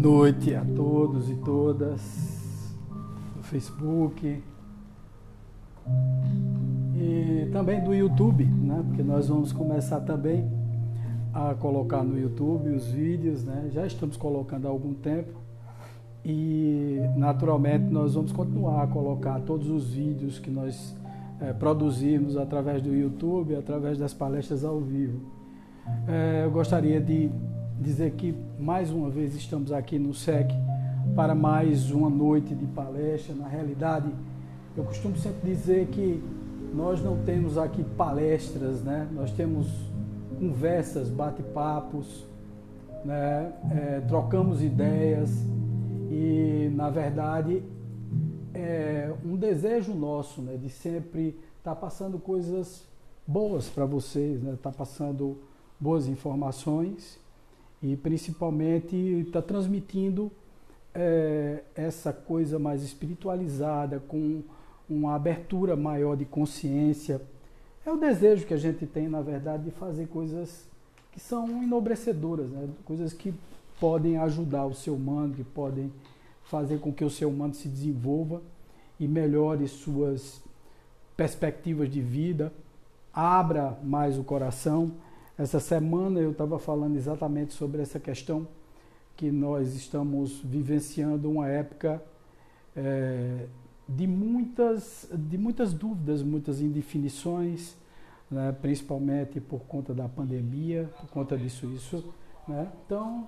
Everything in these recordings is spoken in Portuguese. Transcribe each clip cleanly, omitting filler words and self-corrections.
noite a todos e todas do Facebook e também do YouTube, né? Porque nós vamos começar também a colocar no YouTube os vídeos, né? Já estamos colocando há algum tempo e naturalmente nós vamos continuar a colocar todos os vídeos que nós produzimos através do YouTube, através das palestras ao vivo. Eu gostaria de dizer que mais uma vez estamos aqui no SEC para mais uma noite de palestra. Na realidade, eu costumo sempre dizer que nós não temos aqui palestras, né? Nós temos conversas, bate-papos, né? Trocamos ideias e, na verdade, é um desejo nosso, né? De sempre estar passando coisas boas para vocês, né? Estar passando boas informações e principalmente está transmitindo essa coisa mais espiritualizada, com uma abertura maior de consciência. É o desejo que a gente tem, na verdade, de fazer coisas que são enobrecedoras, né? Coisas que podem ajudar o ser humano, que podem fazer com que o ser humano se desenvolva e melhore suas perspectivas de vida, abra mais o coração. Essa semana eu estava falando exatamente sobre essa questão, que nós estamos vivenciando uma época de muitas dúvidas, muitas indefinições, né? Principalmente por conta da pandemia, por conta disso, né? Então,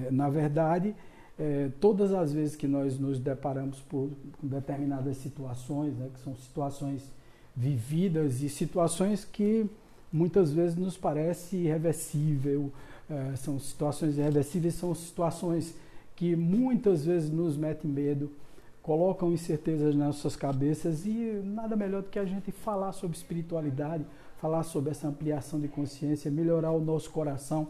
na verdade, todas as vezes que nós nos deparamos com determinadas situações, né? Que são situações vividas e situações que muitas vezes nos parece irreversível, são situações irreversíveis, são situações que muitas vezes nos metem medo, colocam incertezas nas nossas cabeças e nada melhor do que a gente falar sobre espiritualidade, falar sobre essa ampliação de consciência, melhorar o nosso coração,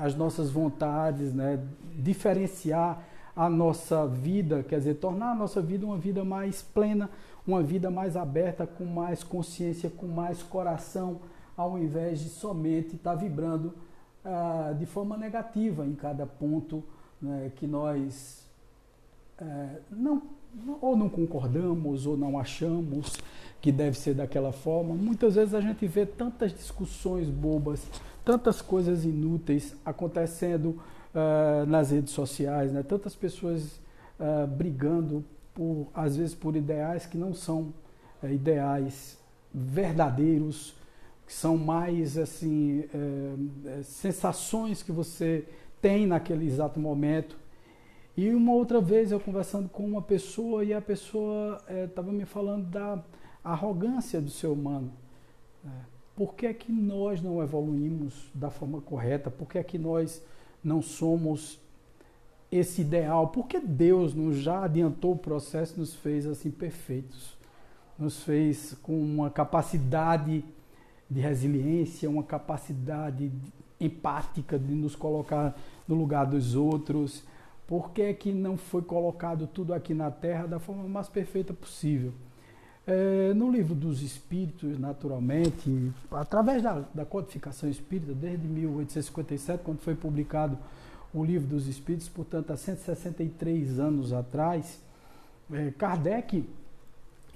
as nossas vontades, né? Diferenciar a nossa vida, quer dizer, tornar a nossa vida uma vida mais plena, uma vida mais aberta, com mais consciência, com mais coração, ao invés de somente estar vibrando de forma negativa em cada ponto, né, que nós ou não concordamos ou não achamos que deve ser daquela forma. Muitas vezes a gente vê tantas discussões bobas, tantas coisas inúteis acontecendo nas redes sociais, né? Tantas pessoas brigando às vezes por ideais que não são ideais verdadeiros, que são mais assim sensações que você tem naquele exato momento. E uma outra vez eu conversando com uma pessoa e a pessoa estava me falando da arrogância do ser humano. Por que é que nós não evoluímos da forma correta? Por que é que nós não somos esse ideal? Porque Deus nos já adiantou o processo, nos fez assim perfeitos, nos fez com uma capacidade de resiliência, uma capacidade empática de nos colocar no lugar dos outros. Por que é que não foi colocado tudo aqui na Terra da forma mais perfeita possível? No livro dos Espíritos, naturalmente, através da codificação espírita, desde 1857, quando foi publicado o Livro dos Espíritos, portanto, há 163 anos atrás, Kardec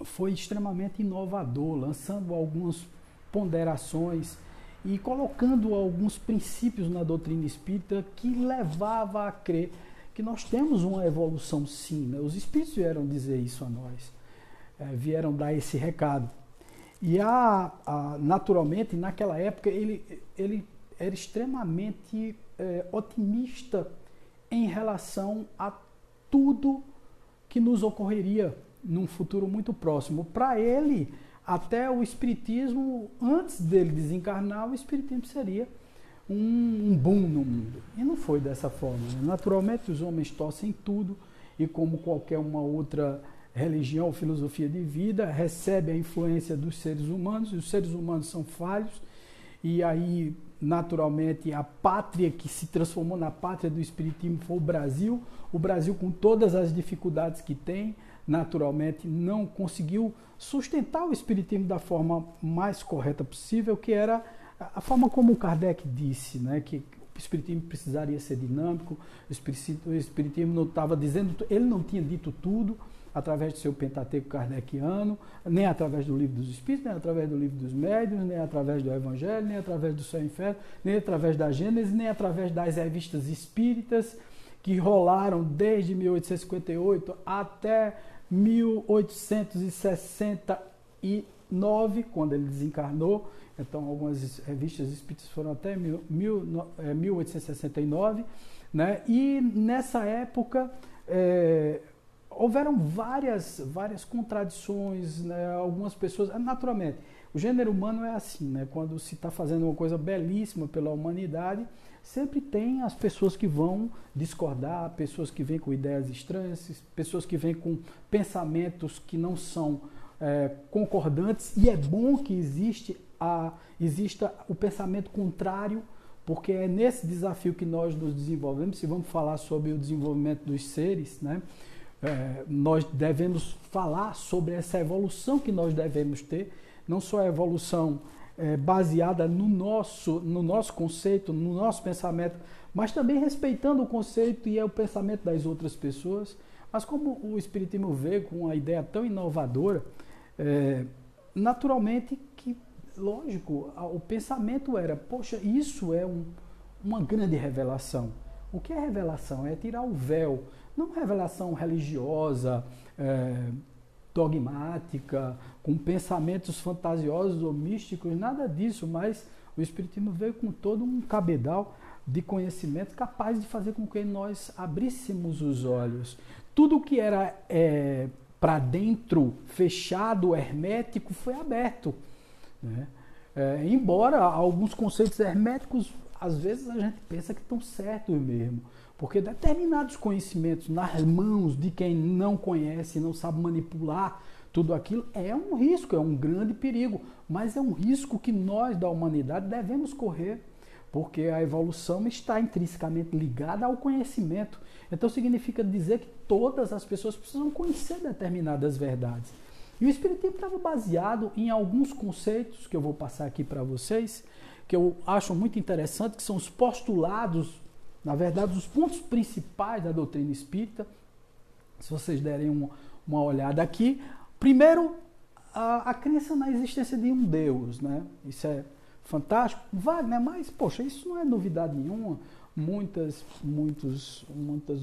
foi extremamente inovador, lançando algumas ponderações e colocando alguns princípios na doutrina espírita que levava a crer que nós temos uma evolução sim, né? Os Espíritos vieram dizer isso a nós, vieram dar esse recado. E naturalmente, naquela época, ele era extremamente otimista em relação a tudo que nos ocorreria num futuro muito próximo. Para ele, até o Espiritismo, antes dele desencarnar, o Espiritismo seria um boom no mundo. E não foi dessa forma, né? Naturalmente, os homens torcem tudo e, como qualquer uma outra religião ou filosofia de vida, recebe a influência dos seres humanos, e os seres humanos são falhos, e aí, naturalmente, a pátria que se transformou na pátria do Espiritismo foi o Brasil com todas as dificuldades que tem, naturalmente não conseguiu sustentar o Espiritismo da forma mais correta possível, que era a forma como Kardec disse, né, que Espiritismo precisaria ser dinâmico, o Espiritismo não estava dizendo, ele não tinha dito tudo através do seu Pentateuco kardeciano, nem através do Livro dos Espíritos, nem através do Livro dos Médiuns, nem através do Evangelho, nem através do Céu e Inferno, nem através da Gênesis, nem através das revistas espíritas que rolaram desde 1858 até 1869, quando ele desencarnou. Então, algumas revistas espíritas foram até 1869, né? E nessa época houveram várias contradições, né? Algumas pessoas, naturalmente, o gênero humano é assim, né? Quando se está fazendo uma coisa belíssima pela humanidade, sempre tem as pessoas que vão discordar, pessoas que vêm com ideias estranhas, pessoas que vêm com pensamentos que não são concordantes, e é bom que exista o pensamento contrário, porque é nesse desafio que nós nos desenvolvemos. Se vamos falar sobre o desenvolvimento dos seres, né? Nós devemos falar sobre essa evolução que nós devemos ter, não só a evolução baseada no nosso conceito, no nosso pensamento, mas também respeitando o conceito e o pensamento das outras pessoas. Mas como o Espiritismo veio com uma ideia tão inovadora, naturalmente que, lógico, o pensamento era, poxa, isso é uma grande revelação. O que é revelação? É tirar o véu, não revelação religiosa, dogmática, com pensamentos fantasiosos ou místicos, nada disso, mas o Espiritismo veio com todo um cabedal de conhecimento capaz de fazer com que nós abríssemos os olhos. Tudo que era para dentro, fechado, hermético, foi aberto, né? Embora alguns conceitos herméticos, às vezes a gente pensa que estão certos mesmo, porque determinados conhecimentos nas mãos de quem não conhece, não sabe manipular tudo aquilo, é um risco, é um grande perigo, mas é um risco que nós da humanidade devemos correr, porque a evolução está intrinsecamente ligada ao conhecimento. Então significa dizer que todas as pessoas precisam conhecer determinadas verdades. E o Espiritismo estava baseado em alguns conceitos que eu vou passar aqui para vocês, que eu acho muito interessante, que são os postulados, na verdade, os pontos principais da doutrina espírita. Se vocês derem uma olhada aqui. Primeiro, a crença na existência de um Deus, né? Isso é fantástico, Wagner, mas, poxa, isso não é novidade nenhuma. Muitas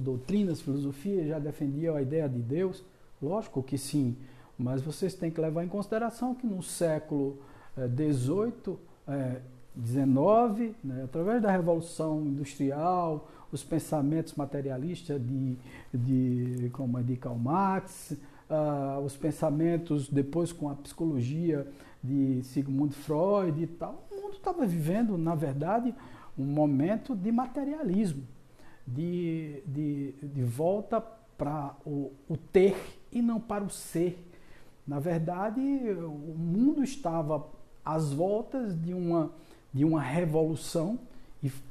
doutrinas, filosofias já defendiam a ideia de Deus. Lógico que sim, mas vocês têm que levar em consideração que no século XVIII, XIX, né, através da Revolução Industrial, os pensamentos materialistas de Karl Marx, os pensamentos depois com a psicologia de Sigmund Freud e tal, o mundo estava vivendo, na verdade, um momento de materialismo, de volta para o ter e não para o ser. Na verdade, o mundo estava às voltas de uma revolução,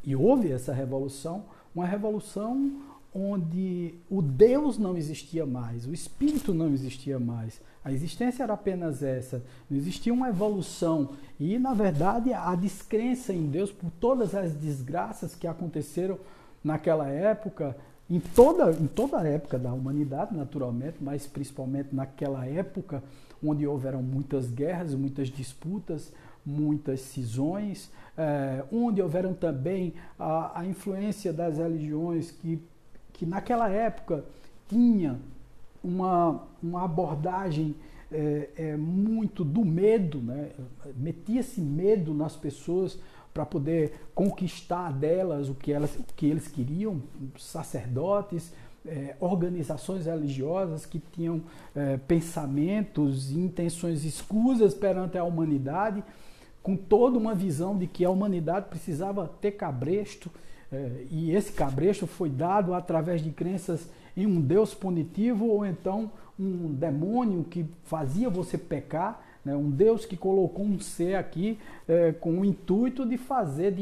e houve essa revolução, uma revolução onde o Deus não existia mais, o Espírito não existia mais, a existência era apenas essa, não existia uma evolução, e na verdade a descrença em Deus por todas as desgraças que aconteceram naquela época, em toda a época da humanidade, naturalmente, mas principalmente naquela época onde houveram muitas guerras, muitas disputas, muitas cisões, onde houveram também a influência das religiões que naquela época tinha uma abordagem muito do medo, né? Metia-se medo nas pessoas para poder conquistar delas o que eles queriam, sacerdotes, organizações religiosas que tinham pensamentos e intenções escusas perante a humanidade, com toda uma visão de que a humanidade precisava ter cabresto, e esse cabresto foi dado através de crenças em um Deus punitivo ou então um demônio que fazia você pecar, né? Um Deus que colocou um ser aqui com o intuito de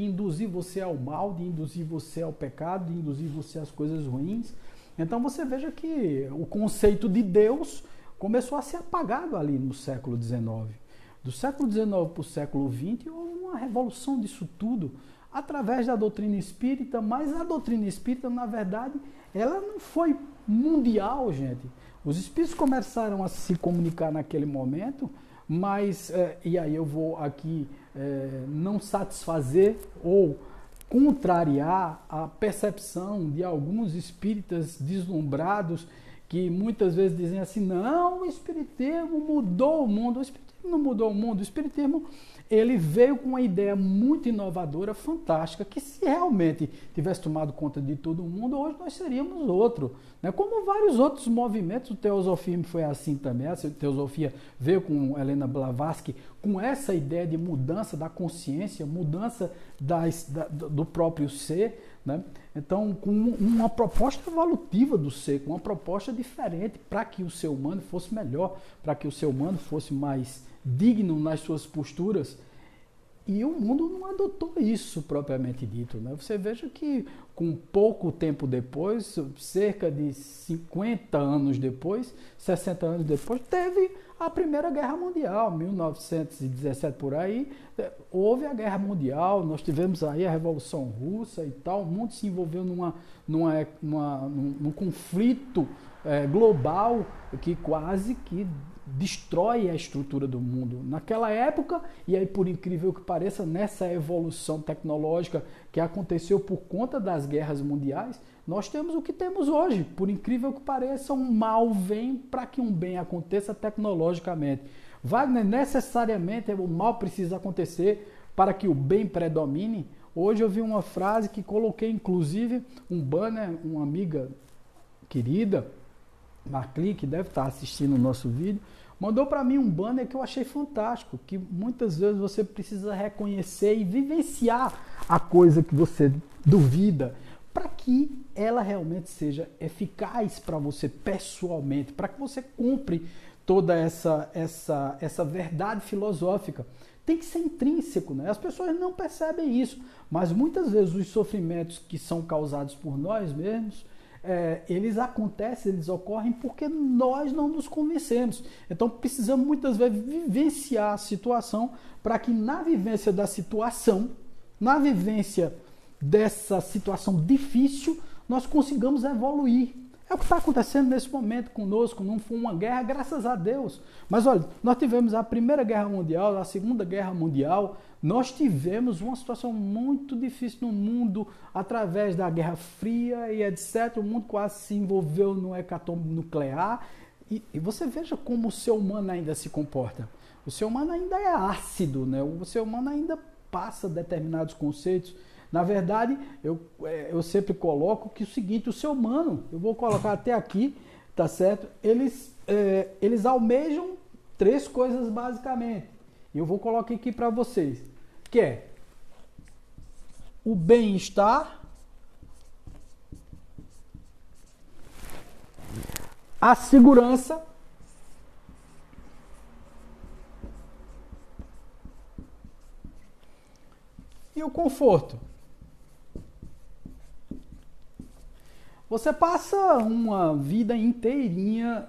induzir você ao mal, de induzir você ao pecado, de induzir você às coisas ruins. Então você veja que o conceito de Deus começou a ser apagado ali no século XIX. Do século XIX para o século XX houve uma revolução disso tudo. através da doutrina espírita, mas a doutrina espírita, na verdade, ela não foi mundial, gente. Os espíritos começaram a se comunicar naquele momento, mas, e aí eu vou aqui não satisfazer ou contrariar a percepção de alguns espíritas deslumbrados que muitas vezes dizem assim, não, o espiritismo mudou o mundo. O espiritismo não mudou o mundo, o espiritismo ele veio com uma ideia muito inovadora, fantástica, que se realmente tivesse tomado conta de todo mundo, hoje nós seríamos outro. Né? Como vários outros movimentos, o teosofismo foi assim também. A teosofia veio com Helena Blavatsky, com essa ideia de mudança da consciência, mudança do próprio ser, né? Então, com uma proposta evolutiva do ser, com uma proposta diferente para que o ser humano fosse melhor, para que o ser humano fosse mais digno nas suas posturas. E o mundo não adotou isso propriamente dito. Né? Você veja que com pouco tempo depois, cerca de 50 anos depois, 60 anos depois, teve a Primeira Guerra Mundial, 1917 por aí, houve a Guerra Mundial, nós tivemos aí a Revolução Russa e tal, o mundo se envolveu num conflito global que quase que destrói a estrutura do mundo. Naquela época, e aí por incrível que pareça, nessa evolução tecnológica que aconteceu por conta das guerras mundiais, nós temos o que temos hoje. Por incrível que pareça, um mal vem para que um bem aconteça tecnologicamente. Wagner, necessariamente o mal precisa acontecer para que o bem predomine. Hoje eu vi uma frase que coloquei, inclusive, um banner, uma amiga querida, Marcli, que deve estar assistindo o nosso vídeo, mandou para mim um banner que eu achei fantástico, que muitas vezes você precisa reconhecer e vivenciar a coisa que você duvida, para que ela realmente seja eficaz para você pessoalmente, para que você compre toda essa verdade filosófica. Tem que ser intrínseco, né? As pessoas não percebem isso, mas muitas vezes os sofrimentos que são causados por nós mesmos, eles acontecem, eles ocorrem porque nós não nos convencemos. Então precisamos muitas vezes vivenciar a situação para que na vivência da situação, na vivência dessa situação difícil, nós consigamos evoluir. É o que está acontecendo nesse momento conosco, não foi uma guerra, graças a Deus. Mas olha, nós tivemos a Primeira Guerra Mundial, a Segunda Guerra Mundial, nós tivemos uma situação muito difícil no mundo, através da Guerra Fria e etc. O mundo quase se envolveu no hecatombe nuclear. E você veja como o ser humano ainda se comporta. O ser humano ainda é ácido, né? O ser humano ainda passa determinados conceitos. Na verdade, eu sempre coloco que o seguinte, o ser humano, eu vou colocar até aqui, tá certo? Eles almejam 3 coisas basicamente. E eu vou colocar aqui para vocês, que é o bem-estar, a segurança e o conforto. Você passa uma vida inteirinha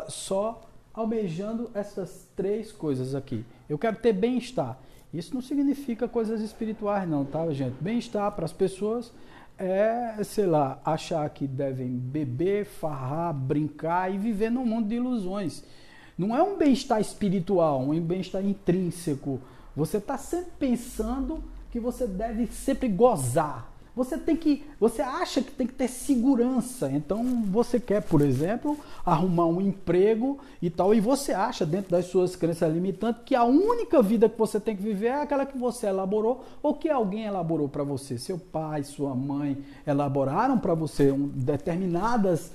só almejando essas 3 coisas aqui. Eu quero ter bem-estar. Isso não significa coisas espirituais não, tá, gente? Bem-estar para as pessoas sei lá, achar que devem beber, farrar, brincar e viver num mundo de ilusões. Não é um bem-estar espiritual, um bem-estar intrínseco. Você está sempre pensando que você deve sempre gozar. Você acha que tem que ter segurança, então você quer, por exemplo, arrumar um emprego e tal, e você acha, dentro das suas crenças limitantes, que a única vida que você tem que viver é aquela que você elaborou ou que alguém elaborou para você. Seu pai, sua mãe elaboraram para você determinadas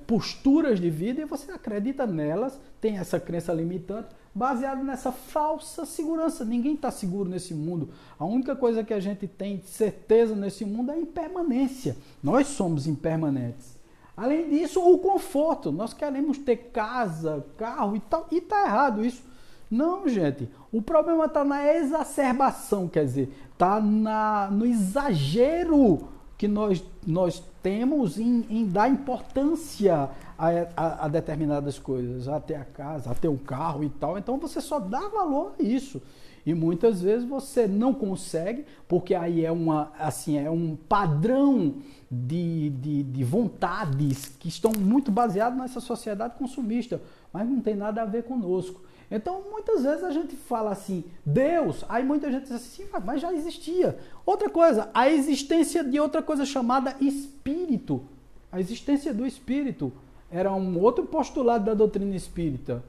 posturas de vida e você acredita nelas, tem essa crença limitante, baseado nessa falsa segurança. Ninguém está seguro nesse mundo. A única coisa que a gente tem certeza nesse mundo é a impermanência. Nós somos impermanentes. Além disso, o conforto. Nós queremos ter casa, carro e tal. E está errado isso. Não, gente. O problema está na exacerbação, quer dizer, está no exagero que nós temos em dar importância a determinadas coisas, a ter a casa, a ter um carro e tal. Então você só dá valor a isso. E muitas vezes você não consegue, porque aí é um padrão de vontades que estão muito baseados nessa sociedade consumista, mas não tem nada a ver conosco. Então, muitas vezes a gente fala assim, Deus, aí muita gente diz assim, mas já existia. Outra coisa, a existência de outra coisa chamada espírito. A existência do espírito era um outro postulado da doutrina espírita.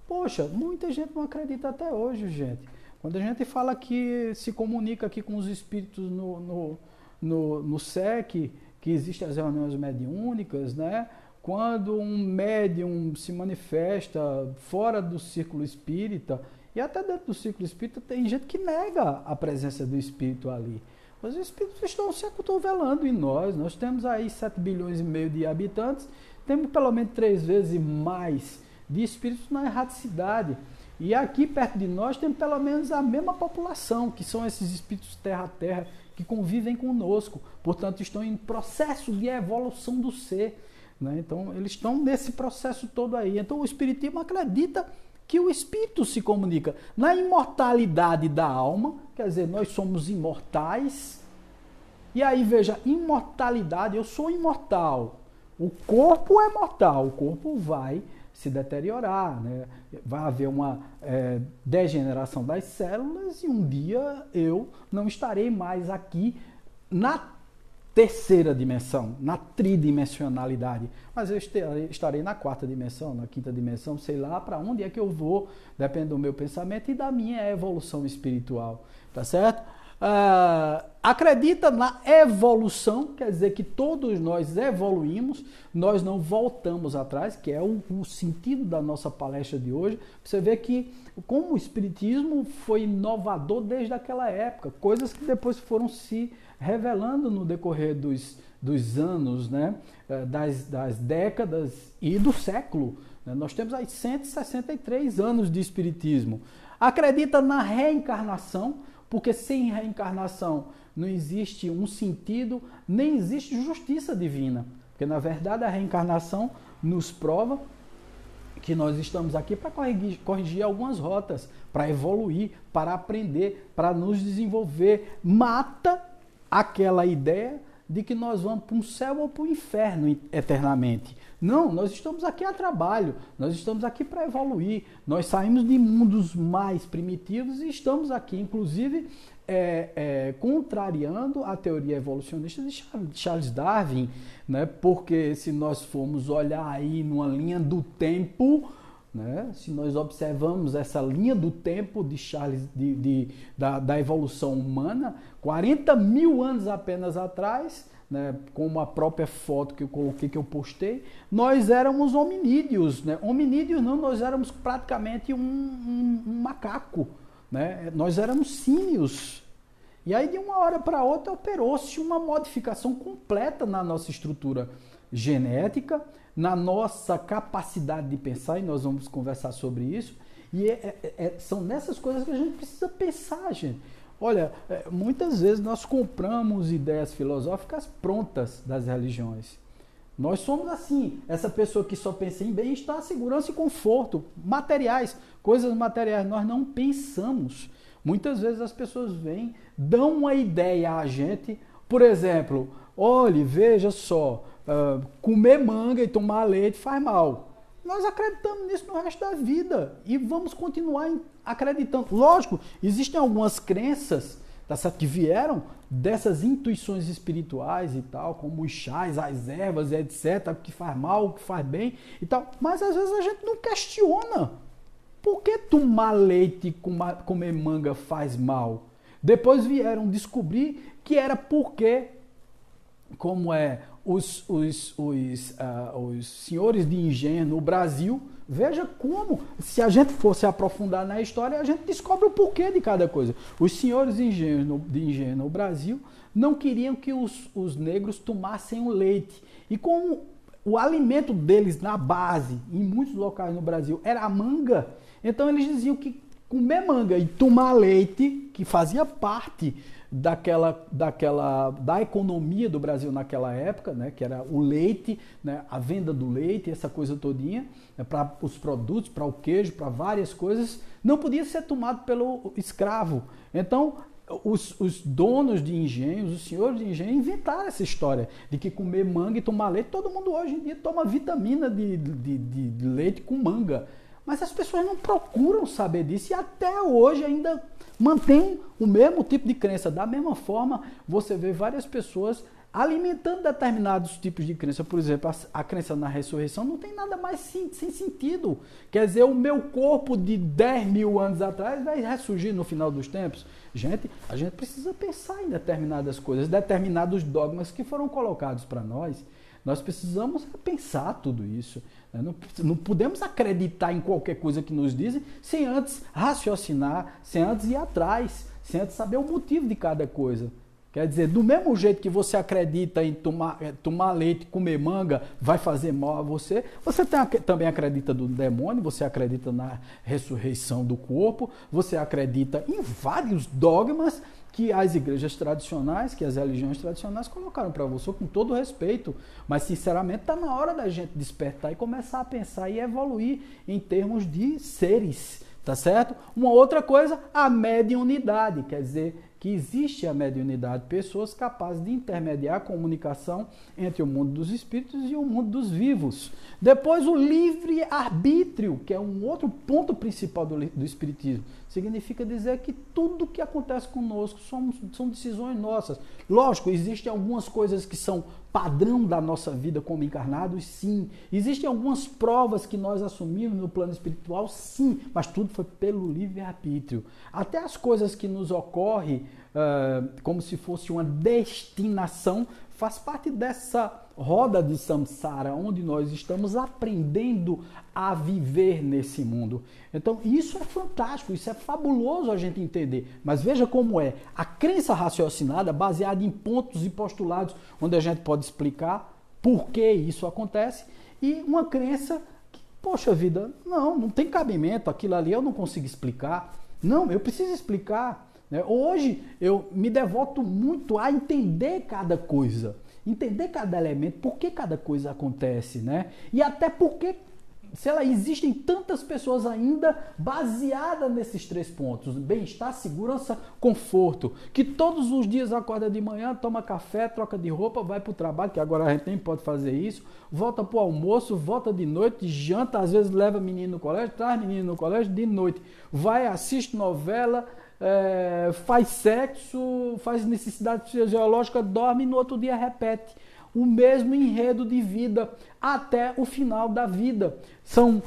Poxa, muita gente não acredita até hoje, gente. Quando a gente fala que se comunica aqui com os espíritos no SEC, que existem as reuniões mediúnicas, né? Quando um médium se manifesta fora do círculo espírita, e até dentro do círculo espírita tem gente que nega a presença do espírito ali. Os espíritos estão se acotovelando em nós. Nós temos aí 7 bilhões e meio de habitantes, temos pelo menos 3 vezes mais de espíritos na erraticidade. E aqui perto de nós tem pelo menos a mesma população, que são esses espíritos terra-terra, que convivem conosco. Portanto, estão em processo de evolução do ser. Né? Então, eles estão nesse processo todo aí. Então, o espiritismo acredita que o espírito se comunica na imortalidade da alma, quer dizer, nós somos imortais. E aí, veja, imortalidade, eu sou imortal. O corpo é mortal, o corpo vai se deteriorar, né? Vai haver uma degeneração das células e um dia eu não estarei mais aqui na terceira dimensão, na tridimensionalidade, mas eu estarei na quarta dimensão, na quinta dimensão, sei lá para onde é que eu vou, depende do meu pensamento e da minha evolução espiritual, tá certo? Acredita na evolução, quer dizer que todos nós evoluímos, nós não voltamos atrás, que é o sentido da nossa palestra de hoje. Você vê que como o espiritismo foi inovador desde aquela época, coisas que depois foram se revelando no decorrer dos anos, né? das décadas e do século. Né? Nós temos aí 163 anos de espiritismo. Acredita na reencarnação, porque sem reencarnação não existe um sentido, nem existe justiça divina. Porque, na verdade, a reencarnação nos prova que nós estamos aqui para corrigir algumas rotas, para evoluir, para aprender, para nos desenvolver. Mata aquela ideia de que nós vamos para um céu ou para o inferno eternamente. Não, nós estamos aqui a trabalho, nós estamos aqui para evoluir, nós saímos de mundos mais primitivos e estamos aqui, inclusive, contrariando a teoria evolucionista de Charles Darwin, né? Porque se nós formos olhar aí numa linha do tempo, né? Se nós observamos essa linha do tempo de da evolução humana, 40 mil anos apenas atrás, né, como a própria foto que eu coloquei, que eu postei, nós éramos hominídeos. Né? Hominídeos não, nós éramos praticamente um macaco. Né? Nós éramos símios. E aí, de uma hora para outra, operou-se uma modificação completa na nossa estrutura genética, na nossa capacidade de pensar, e nós vamos conversar sobre isso. E são nessas coisas que a gente precisa pensar, gente. Olha, muitas vezes nós compramos ideias filosóficas prontas das religiões. Nós somos assim, essa pessoa que só pensa em bem-estar, segurança e conforto, materiais, coisas materiais, nós não pensamos. Muitas vezes as pessoas vêm, dão uma ideia a gente, por exemplo, olhe, veja só, comer manga e tomar leite faz mal. Nós acreditamos nisso no resto da vida e vamos continuar acreditando. Lógico, existem algumas crenças, tá certo, que vieram dessas intuições espirituais e tal, como os chás, as ervas, etc., o que faz mal, o que faz bem e tal. Mas às vezes a gente não questiona. Por que tomar leite e comer manga faz mal? Depois vieram descobrir que era porque, como os senhores de engenho no Brasil, veja como, se a gente fosse aprofundar na história, a gente descobre o porquê de cada coisa. Os senhores de engenho no Brasil não queriam que os negros tomassem o leite. E como o alimento deles na base, em muitos locais no Brasil, era a manga, então eles diziam que comer manga e tomar leite, que fazia parte da economia do Brasil naquela época, né, que era o leite, né, a venda do leite, essa coisa todinha, né, para os produtos, para o queijo, para várias coisas, não podia ser tomado pelo escravo. Então, os donos de engenhos, os senhores de engenho inventaram essa história de que comer manga e tomar leite, todo mundo hoje em dia toma vitamina de leite com manga. Mas as pessoas não procuram saber disso e até hoje ainda mantém o mesmo tipo de crença. Da mesma forma, você vê várias pessoas alimentando determinados tipos de crença. Por exemplo, a crença na ressurreição não tem nada mais sem sentido. Quer dizer, o meu corpo de 10 mil anos atrás vai ressurgir no final dos tempos. Gente, a gente precisa pensar em determinadas coisas, determinados dogmas que foram colocados para nós. Nós precisamos pensar tudo isso. Não podemos acreditar em qualquer coisa que nos dizem sem antes raciocinar, sem antes ir atrás, sem antes saber o motivo de cada coisa. Quer dizer, do mesmo jeito que você acredita em tomar leite, comer manga, vai fazer mal a você, você também acredita no demônio, você acredita na ressurreição do corpo, você acredita em vários dogmas que as igrejas tradicionais, que as religiões tradicionais colocaram para você, com todo respeito. Mas, sinceramente, está na hora da gente despertar e começar a pensar e evoluir em termos de seres, tá certo? Uma outra coisa, a mediunidade, quer dizer, que existe a mediunidade, pessoas capazes de intermediar a comunicação entre o mundo dos espíritos e o mundo dos vivos. Depois, o livre-arbítrio, que é um outro ponto principal do espiritismo. Significa dizer que tudo que acontece conosco são decisões nossas. Lógico, existem algumas coisas que são padrão da nossa vida como encarnados, sim. Existem algumas provas que nós assumimos no plano espiritual, sim. Mas tudo foi pelo livre-arbítrio. Até as coisas que nos ocorrem como se fosse uma destinação, faz parte dessa roda de samsara, onde nós estamos aprendendo a viver nesse mundo. Então, isso é fantástico, isso é fabuloso a gente entender. Mas veja como é. A crença raciocinada, baseada em pontos e postulados, onde a gente pode explicar por que isso acontece, e uma crença que, poxa vida, não tem cabimento, aquilo ali eu não consigo explicar. Não, eu preciso explicar. Hoje, eu me devoto muito a entender cada coisa. Entender cada elemento, por que cada coisa acontece, né? E até porque, existem tantas pessoas ainda baseadas nesses 3 pontos, bem-estar, segurança, conforto, que todos os dias acorda de manhã, toma café, troca de roupa, vai para o trabalho, que agora a gente nem pode fazer isso, volta para o almoço, volta de noite, janta, às vezes leva menino no colégio, traz menino no colégio, de noite, vai, assiste novela, faz sexo, faz necessidade fisiológica, dorme e no outro dia repete o mesmo enredo de vida até o final da vida. São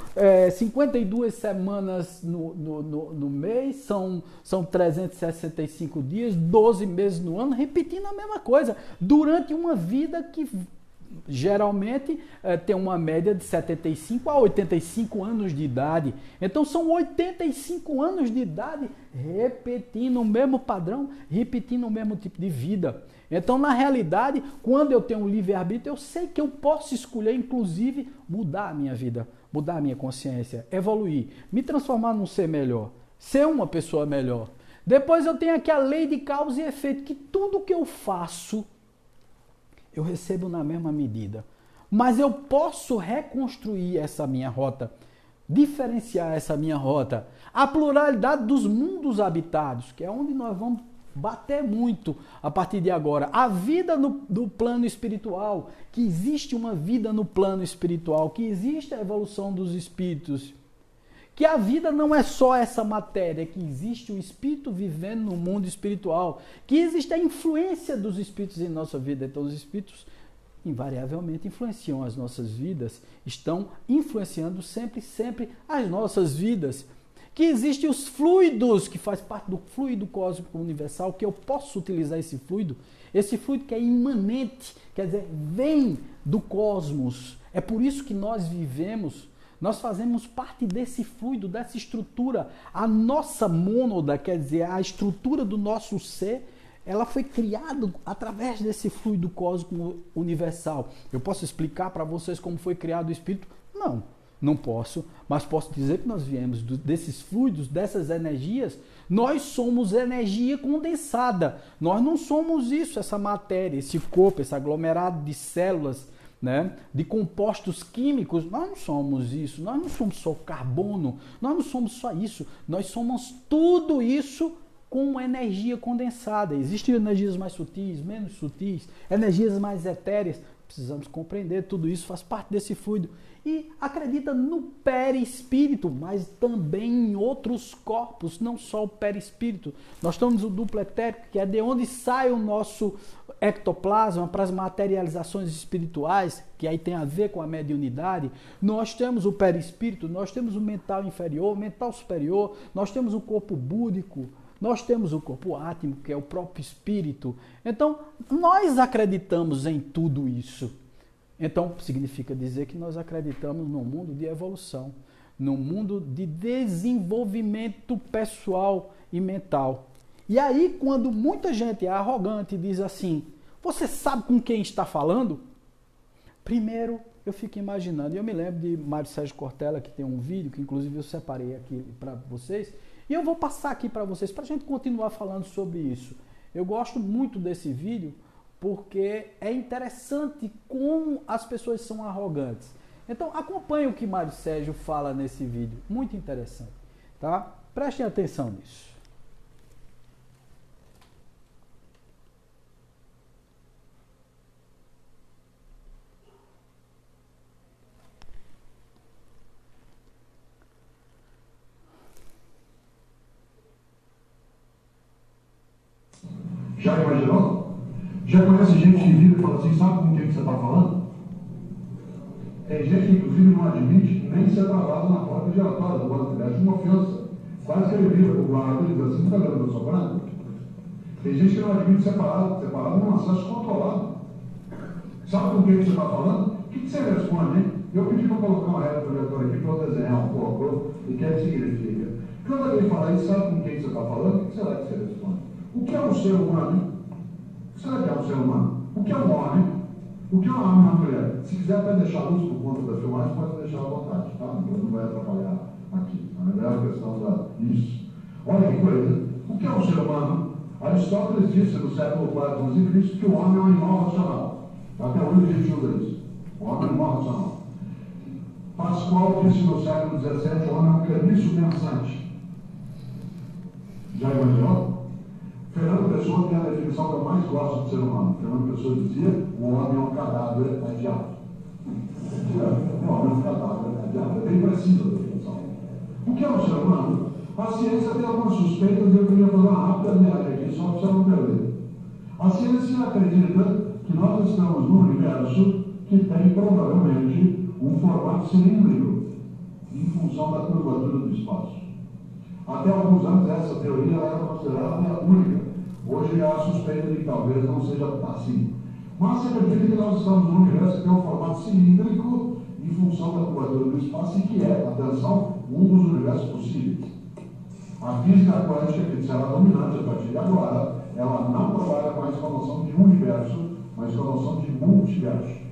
52 semanas no mês, são 365 dias, 12 meses no ano, repetindo a mesma coisa, durante uma vida que geralmente tem uma média de 75 a 85 anos de idade. Então são 85 anos de idade repetindo o mesmo padrão, repetindo o mesmo tipo de vida. Então, na realidade, quando eu tenho um livre-arbítrio, eu sei que eu posso escolher, inclusive, mudar a minha vida, mudar a minha consciência, evoluir, me transformar num ser melhor, ser uma pessoa melhor. Depois eu tenho aqui a lei de causa e efeito, que tudo que eu faço, eu recebo na mesma medida. Mas eu posso reconstruir essa minha rota, diferenciar essa minha rota. A pluralidade dos mundos habitados, que é onde nós vamos bater muito a partir de agora. A vida do plano espiritual, que existe uma vida no plano espiritual, que existe a evolução dos espíritos, que a vida não é só essa matéria, que existe o espírito vivendo no mundo espiritual, que existe a influência dos espíritos em nossa vida. Então os espíritos invariavelmente influenciam as nossas vidas, estão influenciando sempre as nossas vidas. Que existem os fluidos, que faz parte do fluido cósmico universal, que eu posso utilizar esse fluido que é imanente, quer dizer, vem do cosmos. É por isso que nós vivemos, nós fazemos parte desse fluido, dessa estrutura. A nossa mônada, quer dizer, a estrutura do nosso ser, ela foi criada através desse fluido cósmico universal. Eu posso explicar para vocês como foi criado o espírito? Não. Não posso, mas posso dizer que nós viemos desses fluidos, dessas energias. Nós somos energia condensada. Nós não somos isso, essa matéria, esse corpo, esse aglomerado de células, né, de compostos químicos. Nós não somos isso. Nós não somos só carbono. Nós não somos só isso. Nós somos tudo isso com energia condensada. Existem energias mais sutis, menos sutis, energias mais etéreas. Precisamos compreender tudo isso, faz parte desse fluido. E acredita no perispírito, mas também em outros corpos, não só o perispírito. Nós temos o duplo etérico, que é de onde sai o nosso ectoplasma para as materializações espirituais, que aí tem a ver com a mediunidade. Nós temos o perispírito, nós temos o mental inferior, o mental superior, nós temos o corpo búdico, nós temos o corpo átmico, que é o próprio espírito. Então, nós acreditamos em tudo isso. Então, significa dizer que nós acreditamos num mundo de evolução, num mundo de desenvolvimento pessoal e mental. E aí, quando muita gente é arrogante e diz assim, você sabe com quem está falando? Primeiro, eu fico imaginando, e eu me lembro de Mário Sérgio Cortella, que tem um vídeo, que inclusive eu separei aqui para vocês, e eu vou passar aqui para vocês, para a gente continuar falando sobre isso. Eu gosto muito desse vídeo, porque é interessante como as pessoas são arrogantes. Então, acompanhe o que Mário Sérgio fala nesse vídeo. Muito interessante, tá? Prestem atenção nisso. Já imaginou? Já conhece gente que vira e fala assim, sabe com quem que você está falando? Tem gente que inclusive não admite nem ser travado na porta giratória do banco, é uma ofensa. Quase que ele vira para o guarda e diz assim, está vendo que eu sou branco? Tem gente que não admite separado num acesso controlado. Sabe com quem que você está falando? O que você responde, hein? Eu pedi para colocar uma regra projetora aqui para eu desenhar um pouco e o que é que significa. Quando alguém fala isso, sabe com quem você está falando? O que será que você responde? O que é um ser humano? O que será que é um ser humano? O que é um homem? O que é uma homem e uma mulher? Se quiser até deixar a luz por conta da filmagem, pode deixar à vontade, tá? Não vai atrapalhar aqui. Não é a questão disso. Olha que coisa. O que é um ser humano? Aristóteles disse no século IV a.C. que o homem é um animal racional. Até hoje a gente usa isso. O homem é um animal racional. Pascoal disse no século XVII, o homem é um graniço pensante. Já imaginou? Fernando Pessoa tem a definição que eu mais gosto do ser humano. Fernando Pessoa dizia, o homem é um cadáver adiado. O homem é um cadáver adiado. É bem precisa a definição. O que é um ser humano? A ciência tem algumas suspeitas e eu queria fazer uma rápida viagem aqui, só para você não perder. A ciência acredita que nós estamos num universo que tem provavelmente um formato cilíndrico em função da curvatura do espaço. Até alguns anos essa teoria era considerada única. Hoje há a suspeita de que talvez não seja assim. Mas se acredita que nós estamos num universo que tem um formato cilíndrico em função da curvatura do espaço e que é, atenção, um dos universos possíveis. A física quântica, que será dominante a partir de agora, ela não trabalha mais com a noção de universo, mas com a noção de multiverso.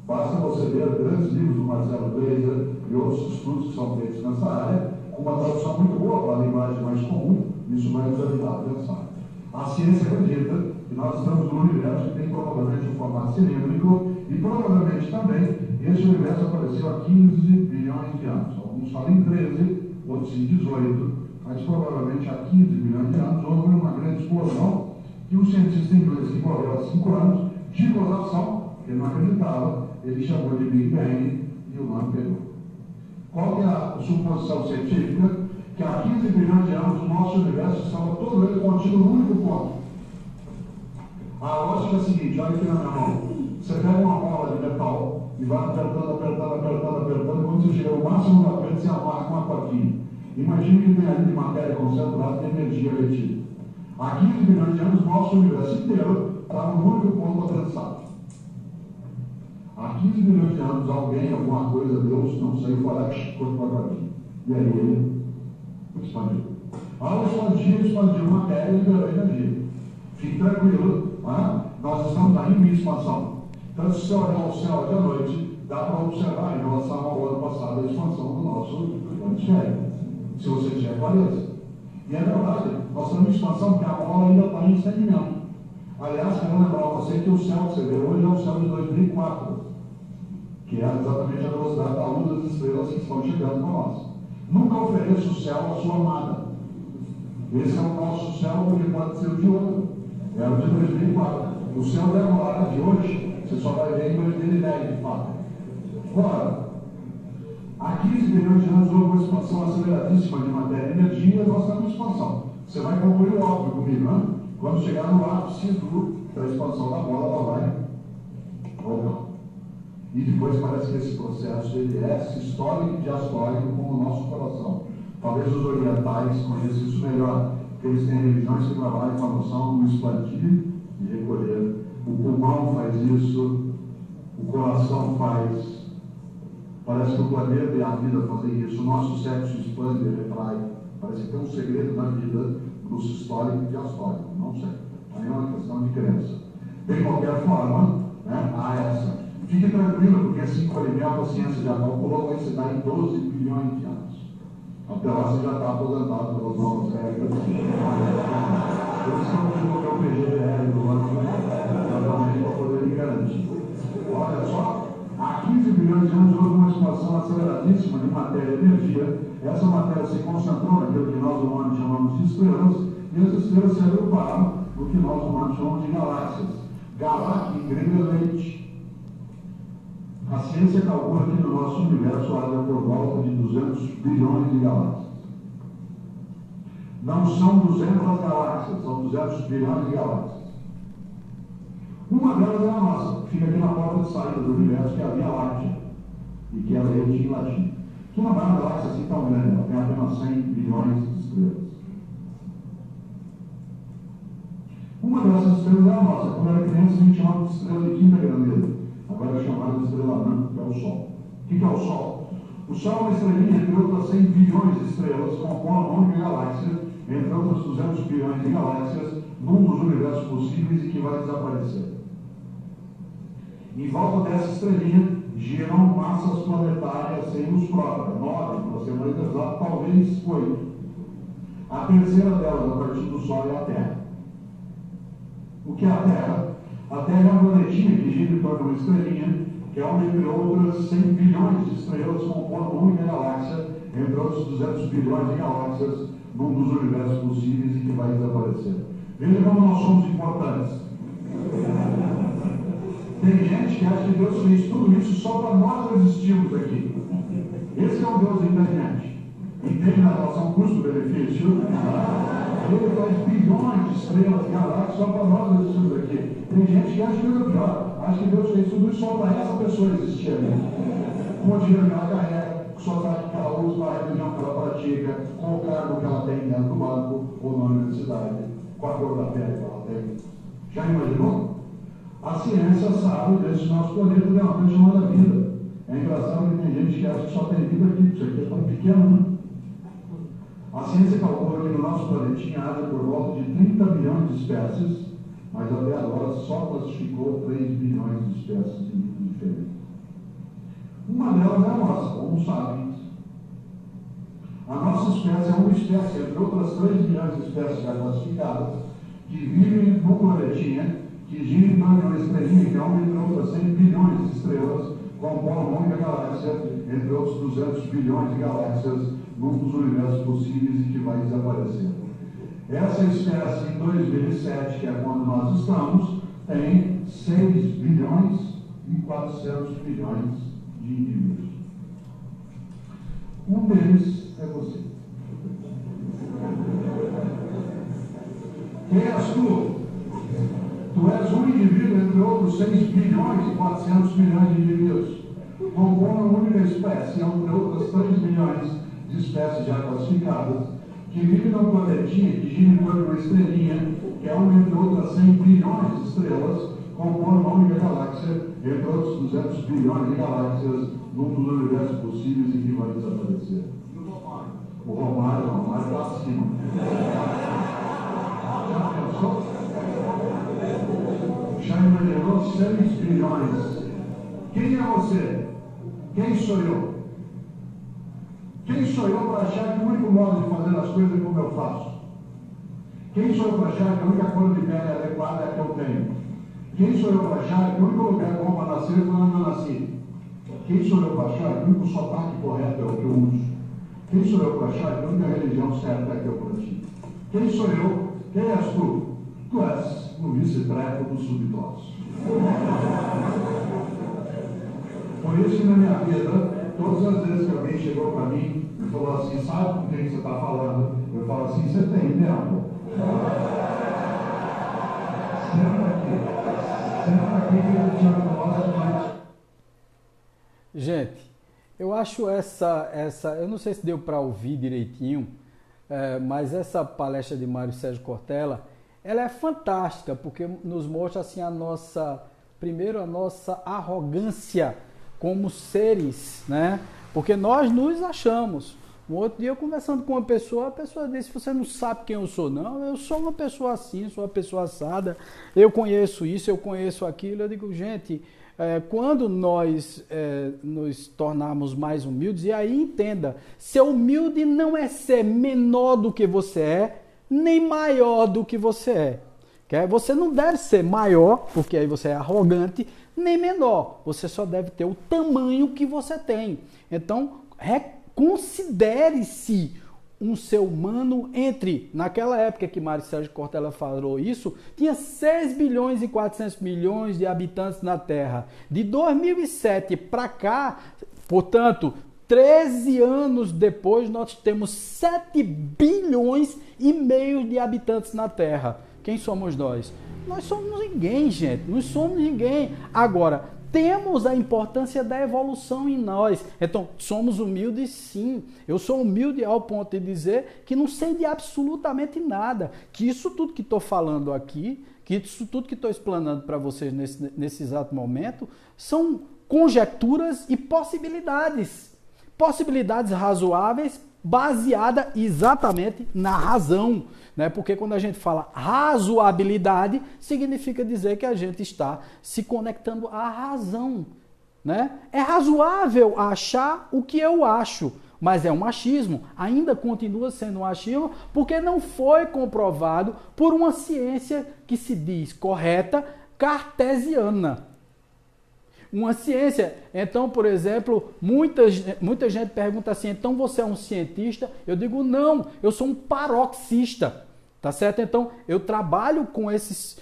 Basta você ler grandes livros do Marcelo Gleiser e outros estudos que são feitos nessa área, com uma tradução muito boa para a linguagem mais comum, isso vai nos ajudar a pensar. A ciência acredita que nós estamos num universo que tem provavelmente um formato cilíndrico e provavelmente também esse universo apareceu há 15 bilhões de anos. Alguns falam em 13, outros em 18, mas provavelmente há 15 bilhões de anos houve uma grande explosão que um cientista inglês que morreu há 5 anos, de gozação, ele não acreditava, ele chamou de Big Bang e o nome pegou. Qual que é a suposição científica? Que há 15 bilhões de anos o nosso universo estava todo ele contido num único ponto. A lógica é a seguinte, olha aqui na minha mão. Você pega uma bola de metal e vai apertando, quando você chega ao máximo da aperto, você amarra com uma corquinha. Imagine que tem ali de matéria concentrada e energia retida. Há 15 bilhões de anos, nosso universo inteiro estava num único ponto adensado. Há 15 bilhões de anos, alguém, alguma coisa, Deus, não sei, foi lá e cortou a corquinha. E aí ele expandiu. Ao expandir matéria e liberou energia. Fique tranquilo, nós estamos ainda em expansão. Então, se você olhar o céu de noite, dá para observar em relação ao ano passado a expansão do nosso hemisfério, se você tiver clareza. E é verdade, nós temos expansão porque a bola ainda está em segmento. Aliás, quero lembrar a você que o céu que você vê hoje é o céu de 2004, que é exatamente a velocidade da luz das estrelas que estão chegando para nós. Nunca ofereça o céu à sua amada. Esse é o nosso céu, porque pode ser o de outro. É o de 2004. O céu decolado de hoje, você só vai ver em 2010, de fato. Ora, há 15 bilhões de anos houve uma expansão aceleradíssima de matéria e energia, nós temos expansão. Você vai concluir o óbvio comigo, né? Quando chegar no ápice da expansão da bola, ela vai voltar. E depois parece que esse processo ele é sistólico e diastólico como o nosso coração. Talvez os orientais conheçam isso melhor, porque eles têm religiões que trabalham com a noção do expandir e recolher. O pulmão faz isso, o coração faz. Parece que o planeta e a vida fazem isso. O nosso sexo expande e retrai. Parece que tem um segredo na vida do sistólico e diastólico. Não sei. Aí é uma questão de crença. De qualquer forma, né, há essa. Fique tranquilo, porque esse encolhimento, a ciência já calculou, vai se dar em 12 bilhões de anos. Até lá você já está aposentado pelas novas regras. Por isso que eu desenvolvi o PGBL do ano, exatamente para poder me garantir. Olha só, há 15 bilhões de anos houve uma expansão aceleradíssima de matéria e energia. Essa matéria se concentrou naquilo que nós humanos chamamos de estrelas, e as estrelas se agruparam no que nós humanos chamamos de galáxias. Galáxia em grego é leite. A ciência calcula que no nosso universo há por volta de 200 bilhões de galáxias. Não são 200 galáxias, são 200 bilhões de galáxias. Uma delas é a nossa, que fica aqui na porta de saída do universo, que é a Via Láctea, e que é leite em latim. Que não é uma galáxia assim tão grande, ela tem apenas 100 bilhões de estrelas. Uma dessas estrelas é a nossa. Quando era criança, a gente chamava de estrela de quinta grandeza. Agora é chamada de estrela anã, que é o Sol. O que é o Sol? O Sol é uma estrelinha, entre outras 100 bilhões de estrelas, compõe a única galáxia, entre outras 200 bilhões de galáxias, num dos universos possíveis e que vai desaparecer. Em volta dessa estrelinha giram massas planetárias sem luz própria, 9, para ser mais exato, talvez 8. A terceira delas, a partir do Sol, é a Terra. O que é a Terra? A Terra é uma planetinha que gira em torno de uma estrelinha, que é uma entre outras 100 bilhões de estrelas, compondo uma única galáxia, entre outros 200 bilhões de galáxias, num dos universos possíveis e que vai desaparecer. Veja como nós somos importantes. Tem gente que acha que Deus fez tudo isso só para nós existirmos aqui. Esse é um Deus inteligente. Entende na relação custo-benefício? Ele faz bilhões de estrelas, galáxias, só para nós existirmos aqui. Tem gente que acha que Deus é pior. Acha que Deus fez tudo isso só para essa pessoa existir ali. Com o dinheiro que ela carrega, com sua prática que ela usa, com a religião que ela pratica, com o cargo que ela tem dentro do banco ou na universidade, com a cor da pele que ela tem. Já imaginou? A ciência sabe desse nosso planeta tem uma coisa chamada vida. É engraçado que tem gente que acha que só tem vida aqui, isso aqui é tão pequeno, né? A ciência calcula que no nosso planetinha haja por volta de 30 bilhões de espécies, mas até agora só classificou 3 bilhões de espécies diferentes. Uma delas é a nossa, Homo sapiens. A nossa espécie é uma espécie, entre outras 3 bilhões de espécies já classificadas, que vivem no planetinha, que gira em torno de uma estrelinha, que é uma entre outras 100 bilhões de estrelas, compõe uma única galáxia, entre outros 200 bilhões de galáxias, num dos universos possíveis e que vai desaparecer. Essa espécie, em 2007, que é quando nós estamos, tem 6 bilhões e 400 milhões de indivíduos. Um deles é você. Quem és tu? Tu és um indivíduo entre outros 6 bilhões e 400 milhões de indivíduos. Compõe uma única espécie, entre outras 3 milhões de espécies já classificadas, que vivem num planetinha que gira em torno de uma estrelinha, que é uma entre outras 100 bilhões de estrelas, compõe uma única galáxia, entre outros 200 bilhões de galáxias, num dos universos possíveis e que vai desaparecer. O Romário está acima. Já pensou? Já imaginou 6 bilhões? Quem é você? Quem sou eu? Quem sou eu para achar que o único modo de fazer as coisas é como eu faço? Quem sou eu para achar que a única cor de pele adequada é a que eu tenho? Quem sou eu para achar que o único lugar bom para nascer foi onde eu nasci? Quem sou eu para achar que o único sotaque correto é o que eu uso? Quem sou eu para achar que a única religião certa é a que eu pratico? Quem sou eu? Quem és tu? Tu és o vice-prefeito dos subdós. Por isso que na minha vida, todas as vezes que alguém chegou para mim e falou assim, sabe com quem você está falando? Eu falo assim, você tem tempo? Senta aqui que eu te gosto mais. Gente, eu acho eu não sei se deu para ouvir direitinho, mas essa palestra de Mário Sérgio Cortella, ela é fantástica, porque nos mostra assim primeiro a nossa arrogância como seres, né? Porque nós nos achamos. Um outro dia eu conversando com uma pessoa, a pessoa disse, você não sabe quem eu sou. Não, eu sou uma pessoa assim, sou uma pessoa assada, eu conheço isso, eu conheço aquilo. Eu digo, gente, quando nós nos tornarmos mais humildes, e aí entenda, ser humilde não é ser menor do que você é, nem maior do que você é. Você não deve ser maior, porque aí você é arrogante, nem menor. Você só deve ter o tamanho que você tem. Então, considere-se um ser humano naquela época que Mário Sérgio Cortella falou isso, tinha 6 bilhões e 400 milhões de habitantes na Terra. De 2007 para cá, portanto, 13 anos depois, nós temos 7 bilhões e meio de habitantes na Terra. Quem somos nós? Nós somos ninguém, gente. Não somos ninguém. Agora, temos a importância da evolução em nós. Então, somos humildes, sim. Eu sou humilde ao ponto de dizer que não sei de absolutamente nada. Que isso tudo que estou falando aqui, que isso tudo que estou explanando para vocês nesse exato momento, são conjecturas e possibilidades. Possibilidades razoáveis, baseada exatamente na razão, né? Porque quando a gente fala razoabilidade, significa dizer que a gente está se conectando à razão, né? É razoável achar o que eu acho, mas é um achismo, ainda continua sendo um achismo, porque não foi comprovado por uma ciência que se diz correta, cartesiana. Uma ciência, então, por exemplo, muita gente pergunta assim, então você é um cientista? Eu digo, não, eu sou um paroxista, tá certo? Então, eu trabalho com esses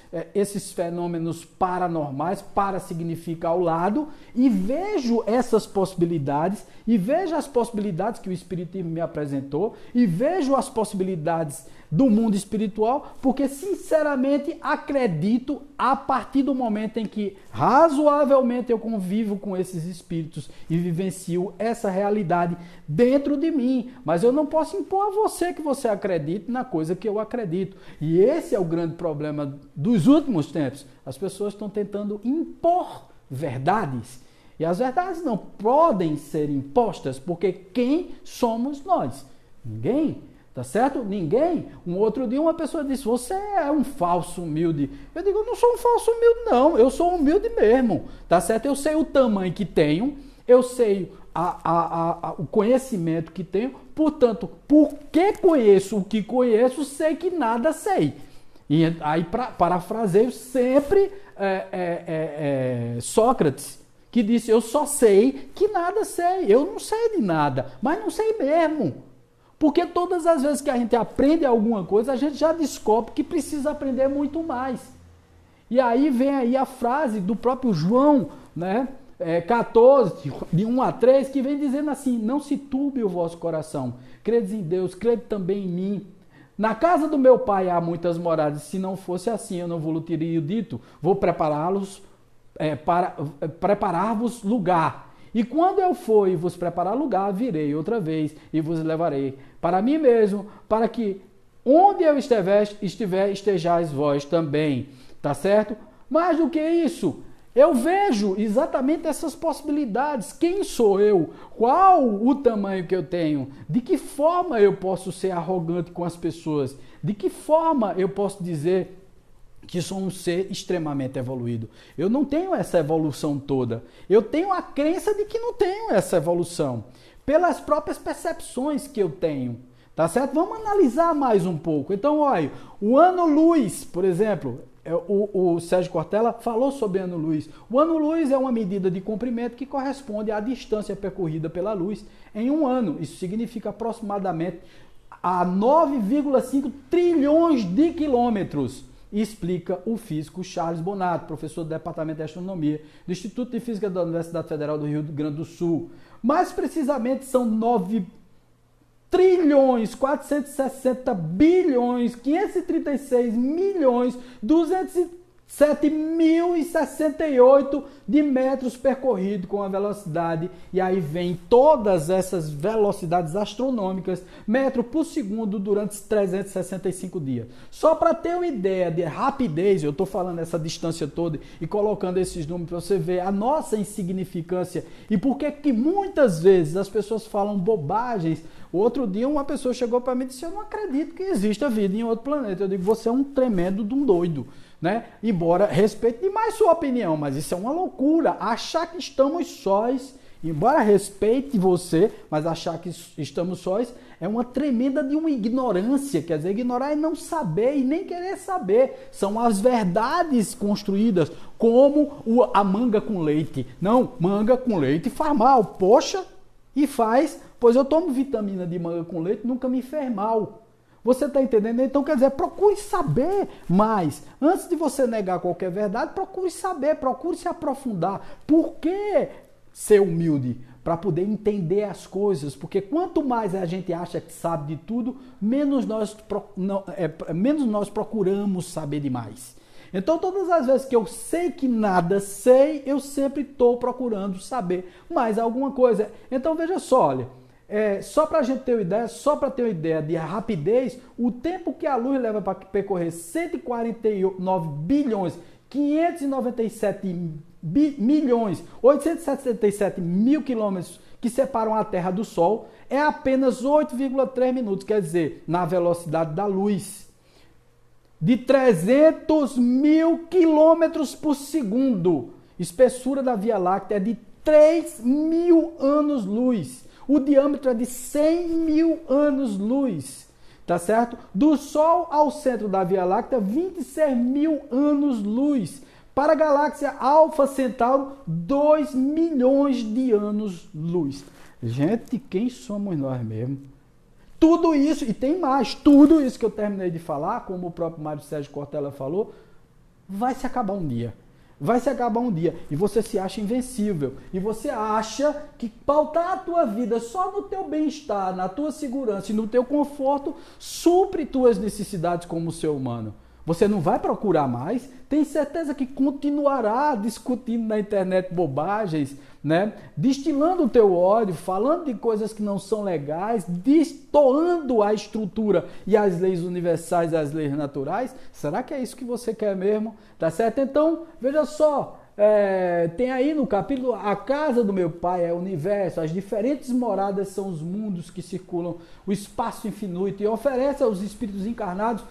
fenômenos paranormais, para significar ao lado, e vejo essas possibilidades, e vejo as possibilidades que o Espiritismo me apresentou, e vejo as possibilidades do mundo espiritual, porque sinceramente acredito a partir do momento em que razoavelmente eu convivo com esses espíritos e vivencio essa realidade dentro de mim, mas eu não posso impor a você que você acredite na coisa que eu acredito, e esse é o grande problema dos últimos tempos. As pessoas estão tentando impor verdades, e as verdades não podem ser impostas, porque quem somos nós? Ninguém. Tá certo? Ninguém. Um outro dia uma pessoa disse, você é um falso humilde. Eu digo, eu não sou um falso humilde não, eu sou humilde mesmo. Tá certo? Eu sei o tamanho que tenho, eu sei o conhecimento que tenho, portanto, porque conheço o que conheço, sei que nada sei. E aí parafraseio sempre Sócrates, que disse, eu só sei que nada sei. Eu não sei de nada, mas não sei mesmo. Porque todas as vezes que a gente aprende alguma coisa, a gente já descobre que precisa aprender muito mais. E aí vem aí a frase do próprio João, né, 14, de 1 a 3, que vem dizendo assim, não se turbe o vosso coração, credes em Deus, crede também em mim. Na casa do meu pai há muitas moradas, se não fosse assim, eu não vos teria dito, vou preparar-vos lugar. E quando eu for e vos preparar lugar, virei outra vez e vos levarei para mim mesmo, para que onde eu estiver, estejais vós também. Tá certo? Mais do que isso, eu vejo exatamente essas possibilidades. Quem sou eu? Qual o tamanho que eu tenho? De que forma eu posso ser arrogante com as pessoas? De que forma eu posso dizer que sou um ser extremamente evoluído. Eu não tenho essa evolução toda. Eu tenho a crença de que não tenho essa evolução. Pelas próprias percepções que eu tenho. Tá certo? Vamos analisar mais um pouco. Então, olha, o ano-luz, por exemplo, o Sérgio Cortella falou sobre ano-luz. O ano-luz é uma medida de comprimento que corresponde à distância percorrida pela luz em um ano. Isso significa aproximadamente a 9,5 trilhões de quilômetros. Explica o físico Charles Bonato, professor do Departamento de Astronomia do Instituto de Física da Universidade Federal do Rio Grande do Sul. Mais precisamente, são 9 trilhões, 460 bilhões, 536 milhões, 207.068 de metros percorridos com a velocidade. E aí vem todas essas velocidades astronômicas, metro por segundo, durante 365 dias. Só para ter uma ideia de rapidez, eu estou falando essa distância toda e colocando esses números para você ver a nossa insignificância e por que muitas vezes as pessoas falam bobagens. Outro dia uma pessoa chegou para mim e disse: eu não acredito que exista vida em outro planeta. Eu digo: você é um tremendo de um doido, né? Embora respeite demais sua opinião, mas isso é uma loucura. Achar que estamos sós, embora respeite você, mas achar que estamos sós é uma tremenda de uma ignorância. Quer dizer, ignorar é não saber e nem querer saber. São as verdades construídas como a manga com leite. Não, manga com leite faz mal. Poxa, e faz, pois eu tomo vitamina de manga com leite, nunca me fez mal. Você está entendendo? Então, quer dizer, procure saber mais. Antes de você negar qualquer verdade, procure saber, procure se aprofundar. Por que ser humilde? Para poder entender as coisas. Porque quanto mais a gente acha que sabe de tudo, menos nós procuramos saber demais. Então, todas as vezes que eu sei que nada sei, eu sempre estou procurando saber mais alguma coisa. Então, veja só, olha, só para a gente ter uma ideia, só para ter uma ideia de rapidez, o tempo que a luz leva para percorrer 149 bilhões, 597 milhões, 877 mil quilômetros que separam a Terra do Sol, é apenas 8,3 minutos, quer dizer, na velocidade da luz. De 300 mil quilômetros por segundo. Espessura da Via Láctea é de 3.000 anos-luz. O diâmetro é de 100 mil anos-luz. Tá certo? Do Sol ao centro da Via Láctea, 26 mil anos-luz. Para a galáxia Alfa Centauro, 2 milhões de anos-luz. Gente, quem somos nós mesmo? Tudo isso, e tem mais, tudo isso que eu terminei de falar, como o próprio Mário Sérgio Cortella falou, vai se acabar um dia. Vai se acabar um dia. E você se acha invencível. E você acha que pautar a tua vida só no teu bem-estar, na tua segurança e no teu conforto, supre tuas necessidades como ser humano. Você não vai procurar mais, tem certeza que continuará discutindo na internet bobagens, né? Destilando o teu ódio, falando de coisas que não são legais, destoando a estrutura e as leis universais, as leis naturais. Será que é isso que você quer mesmo? Tá certo? Então, veja só, tem aí no capítulo: a casa do meu pai é o universo, as diferentes moradas são os mundos que circulam o espaço infinito e oferece aos espíritos encarnados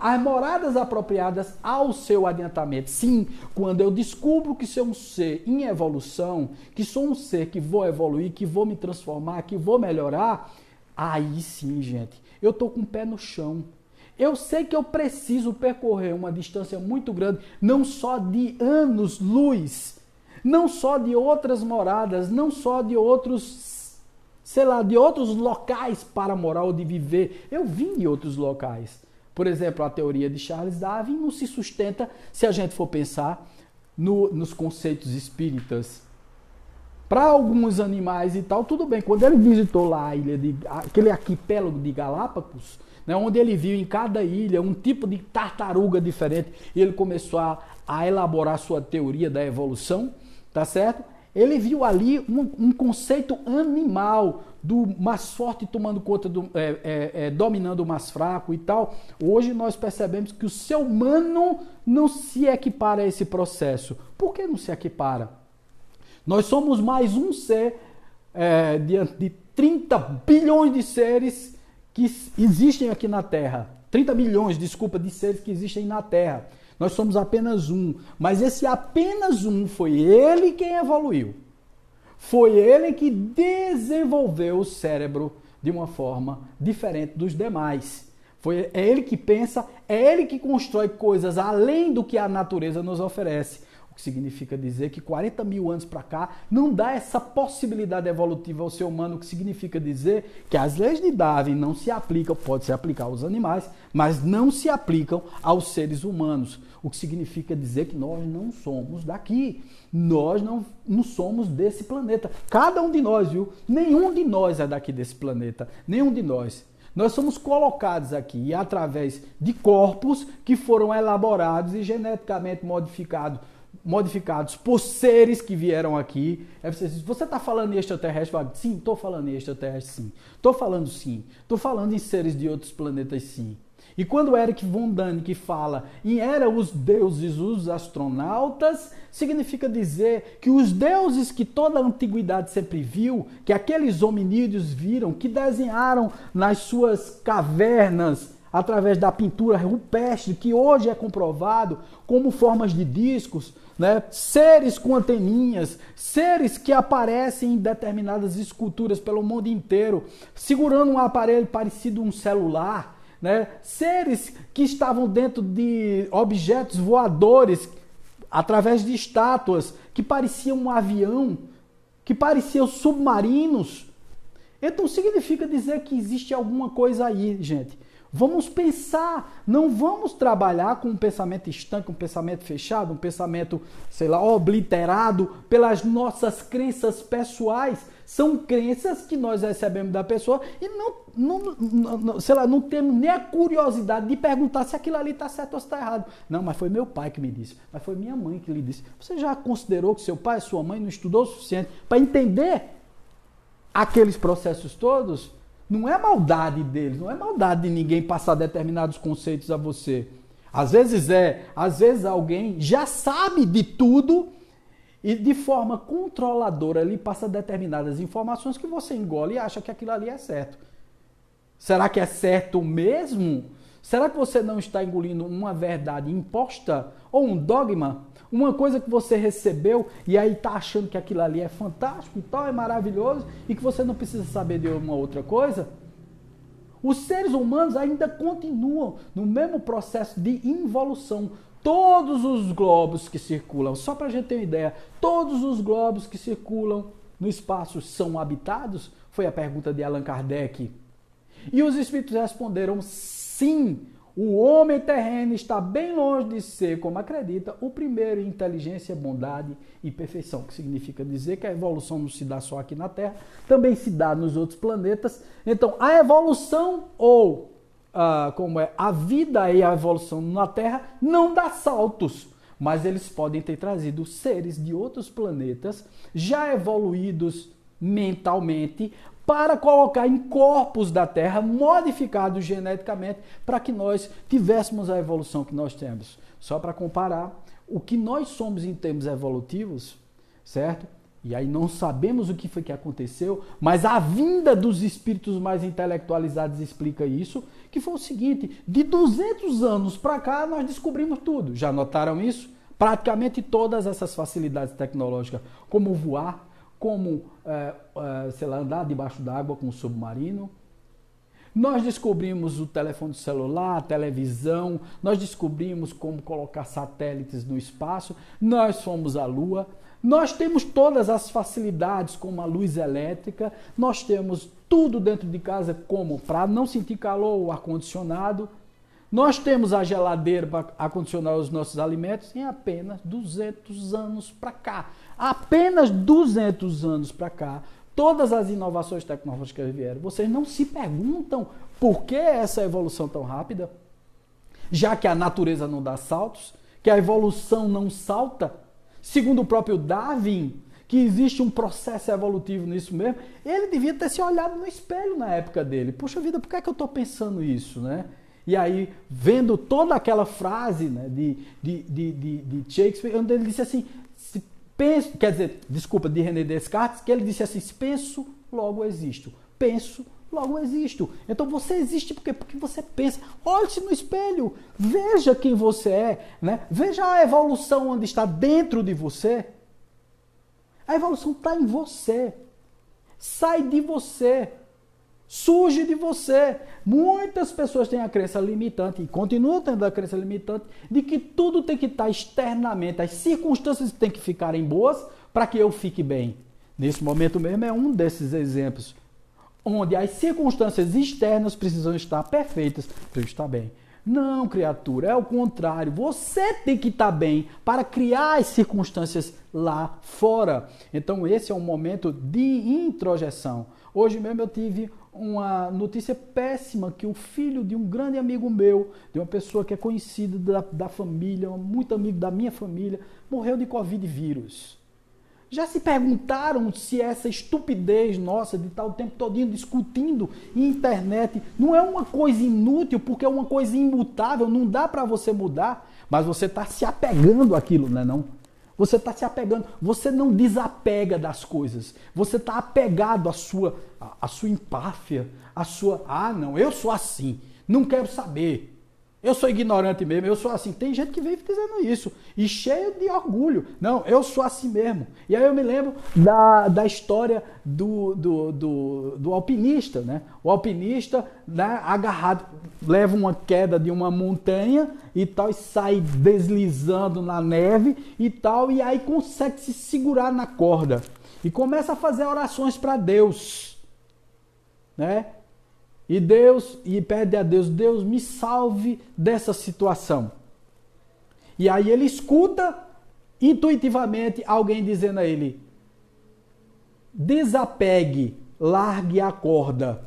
as moradas apropriadas ao seu adiantamento. Sim, quando eu descubro que sou um ser em evolução, que sou um ser que vou evoluir, que vou me transformar, que vou melhorar, aí sim, gente, eu estou com o pé no chão. Eu sei que eu preciso percorrer uma distância muito grande, não só de anos-luz, não só de outras moradas, não só de outros, de outros locais para morar ou de viver. Eu vim de outros locais. Por exemplo, a teoria de Charles Darwin não se sustenta se a gente for pensar nos conceitos espíritas. Para alguns animais e tal, tudo bem. Quando ele visitou lá a ilha aquele arquipélago de Galápagos, né, onde ele viu em cada ilha um tipo de tartaruga diferente, e ele começou a elaborar sua teoria da evolução, tá certo? Ele viu ali um conceito animal, do mais forte tomando conta, dominando o mais fraco e tal. Hoje nós percebemos que o ser humano não se equipara a esse processo. Por que não se equipara? Nós somos mais um ser diante de 30 bilhões de seres que existem aqui na Terra. 30 milhões, desculpa, de seres que existem na Terra. Nós somos apenas um. Mas esse apenas um foi ele quem evoluiu. Foi ele que desenvolveu o cérebro de uma forma diferente dos demais. É ele que pensa, é ele que constrói coisas além do que a natureza nos oferece. O que significa dizer que 40 mil anos para cá não dá essa possibilidade evolutiva ao ser humano, o que significa dizer que as leis de Darwin não se aplicam, pode se aplicar aos animais, mas não se aplicam aos seres humanos. O que significa dizer que nós não somos daqui, nós não somos desse planeta. Cada um de nós, viu? Nenhum de nós é daqui desse planeta, nenhum de nós. Nós somos colocados aqui através de corpos que foram elaborados e geneticamente modificados por seres que vieram aqui. Aí você diz, você está falando em extraterrestre? Sim, estou falando em extraterrestre, sim. Estou falando em seres de outros planetas, sim. E quando Eric von Däniken fala em era os deuses, os astronautas, significa dizer que os deuses que toda a antiguidade sempre viu, que aqueles hominídeos viram, que desenharam nas suas cavernas, através da pintura rupestre, que hoje é comprovado como formas de discos, né? Seres com anteninhas, seres que aparecem em determinadas esculturas pelo mundo inteiro, segurando um aparelho parecido a um celular, né? Seres que estavam dentro de objetos voadores, através de estátuas, que pareciam um avião, que pareciam submarinos. Então significa dizer que existe alguma coisa aí, gente. Vamos pensar, não vamos trabalhar com um pensamento estanque, um pensamento fechado, um pensamento, sei lá, obliterado pelas nossas crenças pessoais. São crenças que nós recebemos da pessoa e não temos nem a curiosidade de perguntar se aquilo ali está certo ou se está errado. Não, mas foi meu pai que me disse, mas foi minha mãe que lhe disse. Você já considerou que seu pai e sua mãe não estudou o suficiente para entender aqueles processos todos? Não é maldade deles, não é maldade de ninguém passar determinados conceitos a você. Às vezes alguém já sabe de tudo e de forma controladora lhe passa determinadas informações que você engole e acha que aquilo ali é certo. Será que é certo mesmo? Será que você não está engolindo uma verdade imposta ou um dogma? Uma coisa que você recebeu e aí está achando que aquilo ali é fantástico e tal, é maravilhoso e que você não precisa saber de uma outra coisa? Os seres humanos ainda continuam no mesmo processo de involução. Todos os globos que circulam, só para a gente ter uma ideia, todos os globos que circulam no espaço são habitados? Foi a pergunta de Allan Kardec. E os espíritos responderam sim. O homem terreno está bem longe de ser, como acredita, o primeiro em inteligência, bondade e perfeição, que significa dizer que a evolução não se dá só aqui na Terra, também se dá nos outros planetas. Então, a evolução a vida e a evolução na Terra não dá saltos, mas eles podem ter trazido seres de outros planetas já evoluídos mentalmente, para colocar em corpos da Terra, modificados geneticamente, para que nós tivéssemos a evolução que nós temos. Só para comparar o que nós somos em termos evolutivos, certo? E aí não sabemos o que foi que aconteceu, mas a vinda dos espíritos mais intelectualizados explica isso, que foi o seguinte, de 200 anos para cá nós descobrimos tudo. Já notaram isso? Praticamente todas essas facilidades tecnológicas, como voar, como, andar debaixo d'água com um submarino. Nós descobrimos o telefone celular, a televisão, nós descobrimos como colocar satélites no espaço, nós fomos à Lua, nós temos todas as facilidades como a luz elétrica, nós temos tudo dentro de casa como para não sentir calor, o ar-condicionado, nós temos a geladeira para acondicionar os nossos alimentos em apenas 200 anos para cá. Apenas 200 anos para cá, todas as inovações tecnológicas vieram. Vocês não se perguntam por que essa evolução tão rápida? Já que a natureza não dá saltos, que a evolução não salta, segundo o próprio Darwin, que existe um processo evolutivo nisso mesmo, ele devia ter se olhado no espelho na época dele. Puxa vida, por que é que eu estou pensando isso, né? E aí, vendo toda aquela frase, né, de Shakespeare, onde ele disse assim, de René Descartes, que ele disse assim, se penso, logo existo. Penso, logo eu existo. Então você existe por quê? Porque você pensa. Olhe-se no espelho, veja quem você é, né? Veja a evolução onde está dentro de você. A evolução está em você. Sai de você. Surge de você. Muitas pessoas têm a crença limitante, e continuam tendo a crença limitante, de que tudo tem que estar externamente, as circunstâncias têm que ficarem boas para que eu fique bem. Nesse momento mesmo é um desses exemplos, onde as circunstâncias externas precisam estar perfeitas para eu estar bem. Não, criatura, é o contrário. Você tem que estar bem para criar as circunstâncias lá fora. Então esse é um momento de introjeção. Hoje mesmo eu tive uma notícia péssima que o filho de um grande amigo meu, de uma pessoa que é conhecida da família, muito amigo da minha família, morreu de Covid vírus. Já se perguntaram se essa estupidez nossa de estar o tempo todinho discutindo em internet não é uma coisa inútil, porque é uma coisa imutável, não dá para você mudar, mas você está se apegando àquilo, não é não? Você está se apegando, você não desapega das coisas, você está apegado à sua empáfia, à sua, não, eu sou assim, não quero saber. Eu sou ignorante mesmo, eu sou assim. Tem gente que vive dizendo isso, e cheio de orgulho. Não, eu sou assim mesmo. E aí eu me lembro da história do alpinista, né? O alpinista, né, agarrado, leva uma queda de uma montanha e tal, e sai deslizando na neve e tal, e aí consegue se segurar na corda. E começa a fazer orações para Deus, né? E pede a Deus, Deus me salve dessa situação. E aí ele escuta intuitivamente alguém dizendo a ele, desapegue, largue a corda.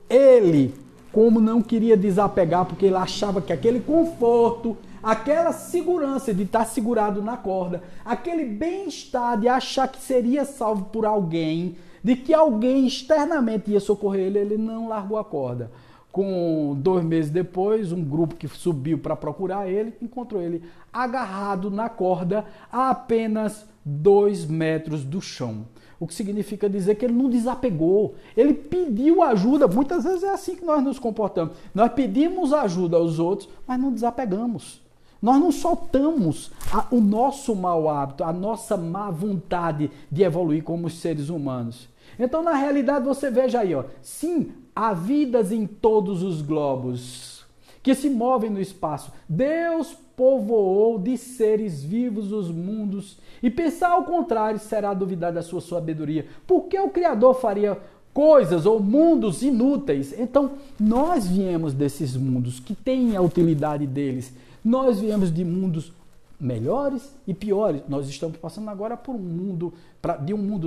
Ele, como não queria desapegar, porque ele achava que aquele conforto, aquela segurança de estar segurado na corda, aquele bem-estar de achar que seria salvo por alguém, de que alguém externamente ia socorrer ele, ele não largou a corda. Com 2 meses depois, um grupo que subiu para procurar ele, encontrou ele agarrado na corda a apenas 2 metros do chão. O que significa dizer que ele não desapegou. Ele pediu ajuda. Muitas vezes é assim que nós nos comportamos. Nós pedimos ajuda aos outros, mas não desapegamos. Nós não soltamos o nosso mau hábito, a nossa má vontade de evoluir como seres humanos. Então, na realidade, você veja aí, sim, há vidas em todos os globos que se movem no espaço. Deus povoou de seres vivos os mundos, e pensar ao contrário será duvidar da sua sabedoria. Por que o Criador faria coisas ou mundos inúteis? Então, nós viemos desses mundos que têm a utilidade deles. Nós viemos de mundos melhores e piores. Nós estamos passando agora por um mundo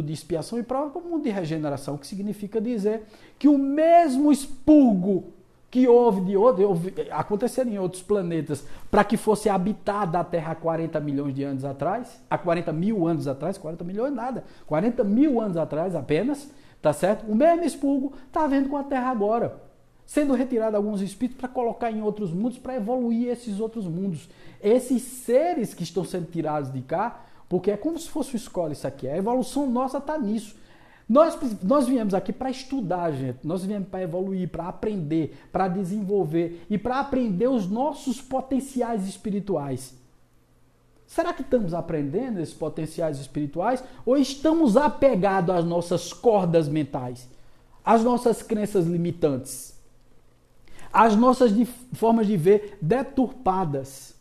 de expiação e para um mundo de regeneração, que significa dizer que o mesmo expurgo que aconteceram em outros planetas para que fosse habitada a Terra há 40 milhões de anos atrás, há 40 mil anos atrás, 40 milhões nada, 40 mil anos atrás apenas, tá certo? O mesmo expurgo está havendo com a Terra agora, sendo retirado alguns espíritos para colocar em outros mundos, para evoluir esses outros mundos. Esses seres que estão sendo tirados de cá, porque é como se fosse o escola isso aqui, a evolução nossa está nisso. Nós viemos aqui para estudar, gente. Nós viemos para evoluir, para aprender, para desenvolver e para aprender os nossos potenciais espirituais. Será que estamos aprendendo esses potenciais espirituais ou estamos apegados às nossas cordas mentais, às nossas crenças limitantes, às nossas formas de ver deturpadas?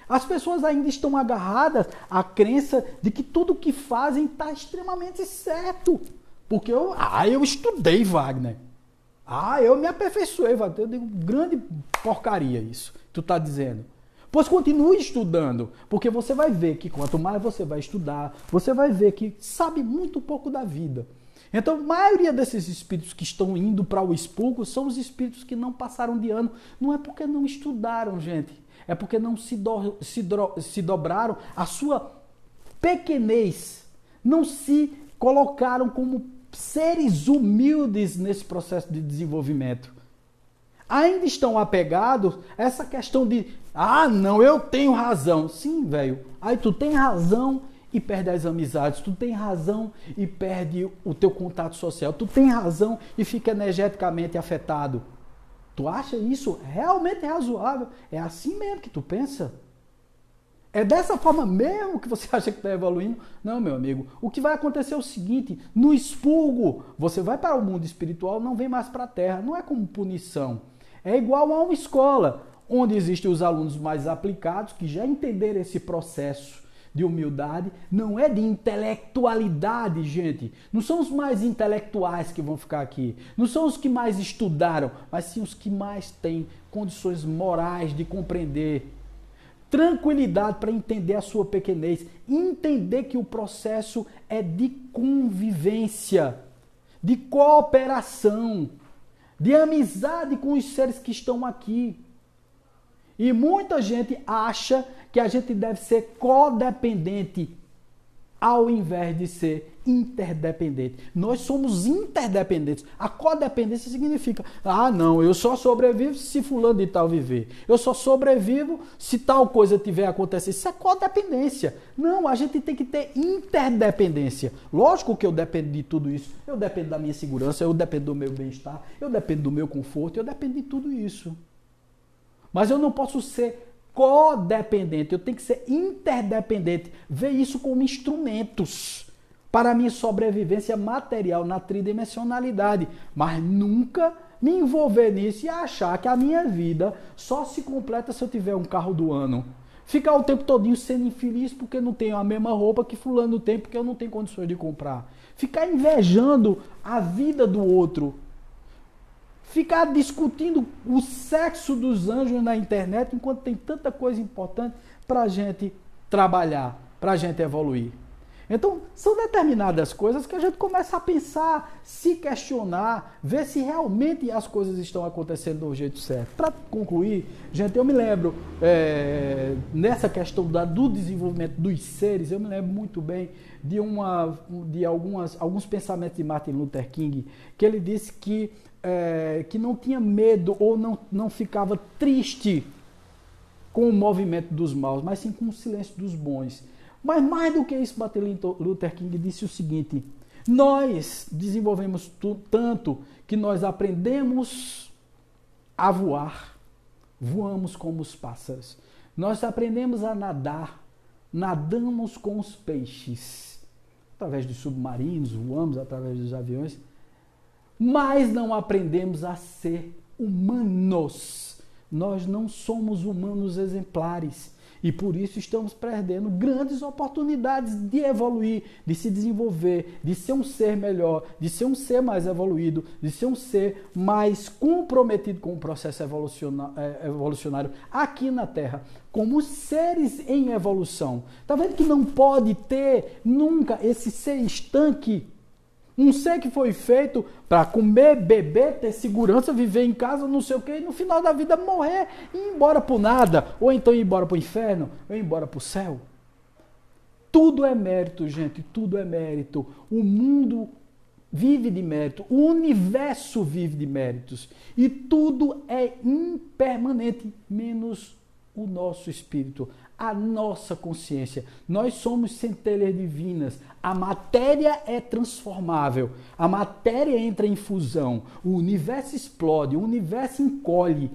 As pessoas ainda estão agarradas à crença de que tudo que fazem está extremamente certo. Porque eu estudei, Wagner. Eu me aperfeiçoei, Wagner. Eu digo, grande porcaria isso, tu está dizendo. Pois continue estudando, porque você vai ver que quanto mais você vai estudar, você vai ver que sabe muito pouco da vida. Então, a maioria desses espíritos que estão indo para o expurgo são os espíritos que não passaram de ano. Não é porque não estudaram, gente. É porque não se dobraram à sua pequenez. Não se colocaram como seres humildes nesse processo de desenvolvimento. Ainda estão apegados a essa questão de, não, eu tenho razão. Sim, velho. Aí tu tem razão e perde as amizades. Tu tem razão e perde o teu contato social. Tu tem razão e fica energeticamente afetado. Tu acha isso realmente razoável? É assim mesmo que tu pensa? É dessa forma mesmo que você acha que está evoluindo? Não, meu amigo. O que vai acontecer é o seguinte, no expurgo, você vai para o mundo espiritual, não vem mais para a Terra. Não é como punição. É igual a uma escola, onde existem os alunos mais aplicados, que já entenderam esse processo de humildade. Não é de intelectualidade, gente. Não são os mais intelectuais que vão ficar aqui. Não são os que mais estudaram, mas sim os que mais têm condições morais de compreender. Tranquilidade para entender a sua pequenez. Entender que o processo é de convivência, de cooperação, de amizade com os seres que estão aqui. E muita gente acha que a gente deve ser codependente ao invés de ser interdependente. Nós somos interdependentes. A codependência significa, não, eu só sobrevivo se fulano de tal viver. Eu só sobrevivo se tal coisa tiver acontecido. Isso é codependência. Não, a gente tem que ter interdependência. Lógico que eu dependo de tudo isso. Eu dependo da minha segurança, eu dependo do meu bem-estar, eu dependo do meu conforto, eu dependo de tudo isso. Mas eu não posso ser codependente, eu tenho que ser interdependente. Ver isso como instrumentos para a minha sobrevivência material na tridimensionalidade. Mas nunca me envolver nisso e achar que a minha vida só se completa se eu tiver um carro do ano. Ficar o tempo todinho sendo infeliz porque não tenho a mesma roupa que fulano tem, porque eu não tenho condições de comprar. Ficar invejando a vida do outro. Ficar discutindo o sexo dos anjos na internet enquanto tem tanta coisa importante para a gente trabalhar, para a gente evoluir. Então, são determinadas coisas que a gente começa a pensar, se questionar, ver se realmente as coisas estão acontecendo do jeito certo. Para concluir, gente, eu me lembro, nessa questão do desenvolvimento dos seres, eu me lembro muito bem de alguns pensamentos de Martin Luther King, que ele disse que não tinha medo ou não ficava triste com o movimento dos maus, mas sim com o silêncio dos bons. Mas mais do que isso, Martin Luther King disse o seguinte: nós desenvolvemos tanto que nós aprendemos a voar, voamos como os pássaros. Nós aprendemos a nadar, nadamos com os peixes, através dos submarinos, voamos através dos aviões, mas não aprendemos a ser humanos. Nós não somos humanos exemplares. E por isso estamos perdendo grandes oportunidades de evoluir, de se desenvolver, de ser um ser melhor, de ser um ser mais evoluído, de ser um ser mais comprometido com o processo evolucionário aqui na Terra, como seres em evolução. Está vendo que não pode ter nunca esse ser estanque? Um ser que foi feito para comer, beber, ter segurança, viver em casa, não sei o quê, e no final da vida morrer e ir embora para o nada, ou então ir embora para o inferno, ou ir embora para o céu. Tudo é mérito, gente, tudo é mérito. O mundo vive de mérito, o universo vive de méritos, e tudo é impermanente, menos o nosso espírito, a nossa consciência. Nós somos centelhas divinas. A matéria é transformável. A matéria entra em fusão. O universo explode, o universo encolhe.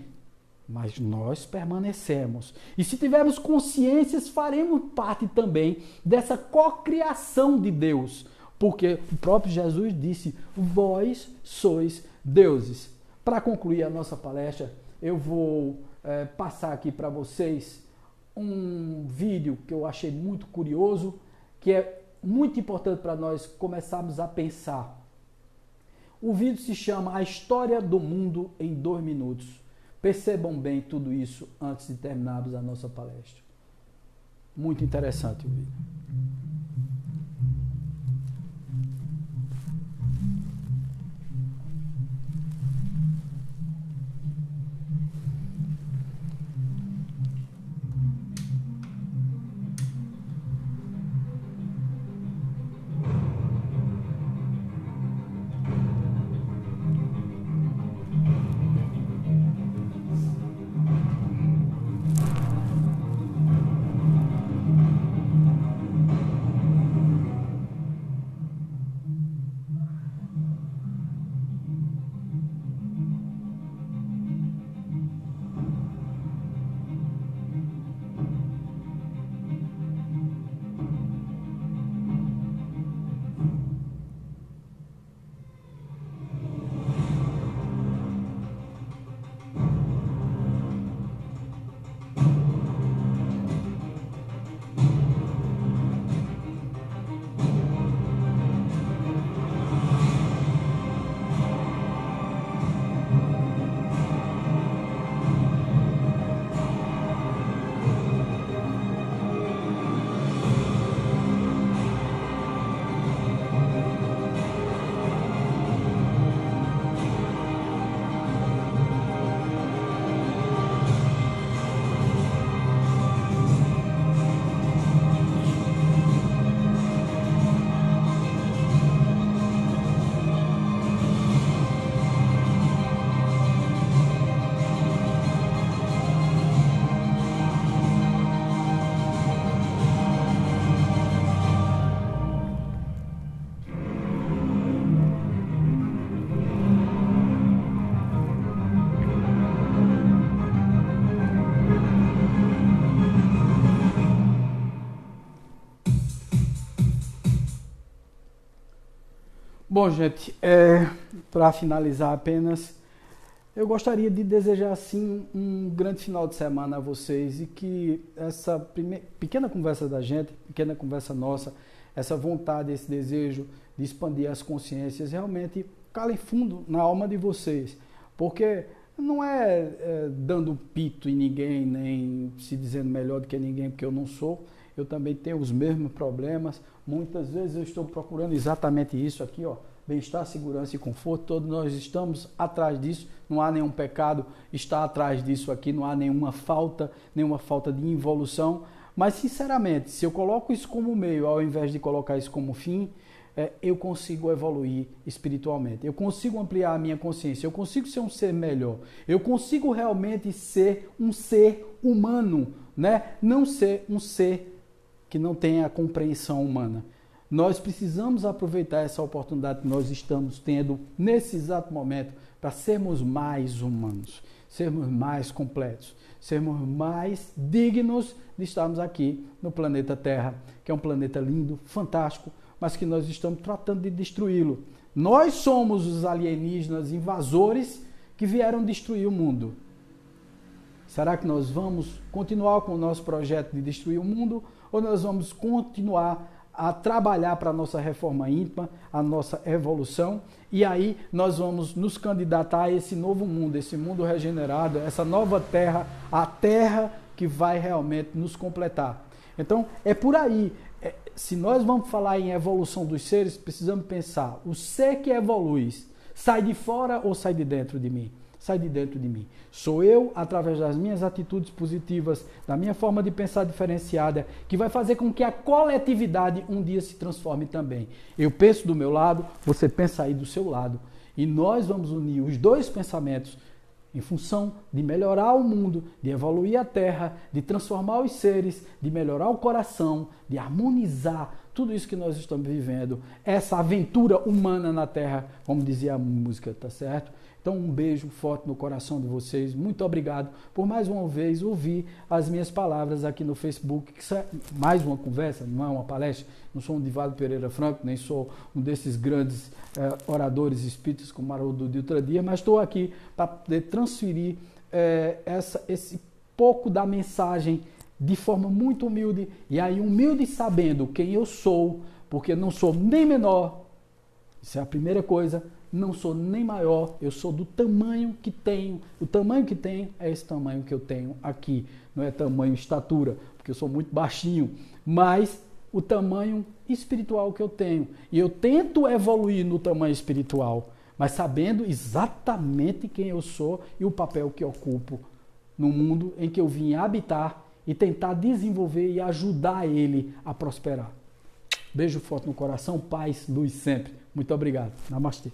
Mas nós permanecemos. E se tivermos consciências, faremos parte também dessa cocriação de Deus. Porque o próprio Jesus disse: vós sois deuses. Para concluir a nossa palestra, eu vou passar aqui para vocês um vídeo que eu achei muito curioso, que é muito importante para nós começarmos a pensar. O vídeo se chama A História do Mundo em 2 minutos. Percebam bem tudo isso antes de terminarmos a nossa palestra. Muito interessante o vídeo. Bom, gente, para finalizar apenas, eu gostaria de desejar assim um grande final de semana a vocês e que essa pequena conversa da gente, pequena conversa nossa, essa vontade, esse desejo de expandir as consciências realmente calem fundo na alma de vocês, porque não é dando pito em ninguém, nem se dizendo melhor do que ninguém, porque eu não sou. Eu também tenho os mesmos problemas. Muitas vezes eu estou procurando exatamente isso aqui, ó, bem-estar, segurança e conforto. Todos nós estamos atrás disso. Não há nenhum pecado estar atrás disso aqui. Não há nenhuma falta de involução. Mas, sinceramente, se eu coloco isso como meio, ao invés de colocar isso como fim, eu consigo evoluir espiritualmente. Eu consigo ampliar a minha consciência. Eu consigo ser um ser melhor. Eu consigo realmente ser um ser humano, né? Não ser um ser que não tem a compreensão humana. Nós precisamos aproveitar essa oportunidade que nós estamos tendo nesse exato momento para sermos mais humanos, sermos mais completos, sermos mais dignos de estarmos aqui no planeta Terra, que é um planeta lindo, fantástico, mas que nós estamos tratando de destruí-lo. Nós somos os alienígenas invasores que vieram destruir o mundo. Será que nós vamos continuar com o nosso projeto de destruir o mundo ou nós vamos continuar a trabalhar para a nossa reforma íntima, a nossa evolução, e aí nós vamos nos candidatar a esse novo mundo, esse mundo regenerado, essa nova terra, a terra que vai realmente nos completar. Então, é por aí. Se nós vamos falar em evolução dos seres, precisamos pensar, o ser que evolui, sai de fora ou sai de dentro de mim? Sai de dentro de mim. Sou eu, através das minhas atitudes positivas, da minha forma de pensar diferenciada, que vai fazer com que a coletividade um dia se transforme também. Eu penso do meu lado, você pensa aí do seu lado. E nós vamos unir os dois pensamentos em função de melhorar o mundo, de evoluir a Terra, de transformar os seres, de melhorar o coração, de harmonizar tudo isso que nós estamos vivendo, essa aventura humana na Terra, como dizia a música, tá certo? Então, um beijo forte no coração de vocês. Muito obrigado por mais uma vez ouvir as minhas palavras aqui no Facebook. Que é mais uma conversa, não é uma palestra. Não sou um Divaldo Pereira Franco, nem sou um desses grandes oradores espíritas como Haroldo Dutra Dias, mas estou aqui para poder transferir esse pouco da mensagem de forma muito humilde. E aí, humilde sabendo quem eu sou, porque não sou nem menor. Isso é a primeira coisa. Não sou nem maior, eu sou do tamanho que tenho. O tamanho que tenho é esse tamanho que eu tenho aqui. Não é tamanho estatura, porque eu sou muito baixinho, mas o tamanho espiritual que eu tenho. E eu tento evoluir no tamanho espiritual, mas sabendo exatamente quem eu sou e o papel que ocupo no mundo em que eu vim habitar e tentar desenvolver e ajudar ele a prosperar. Beijo forte no coração, paz, luz sempre. Muito obrigado. Namastê.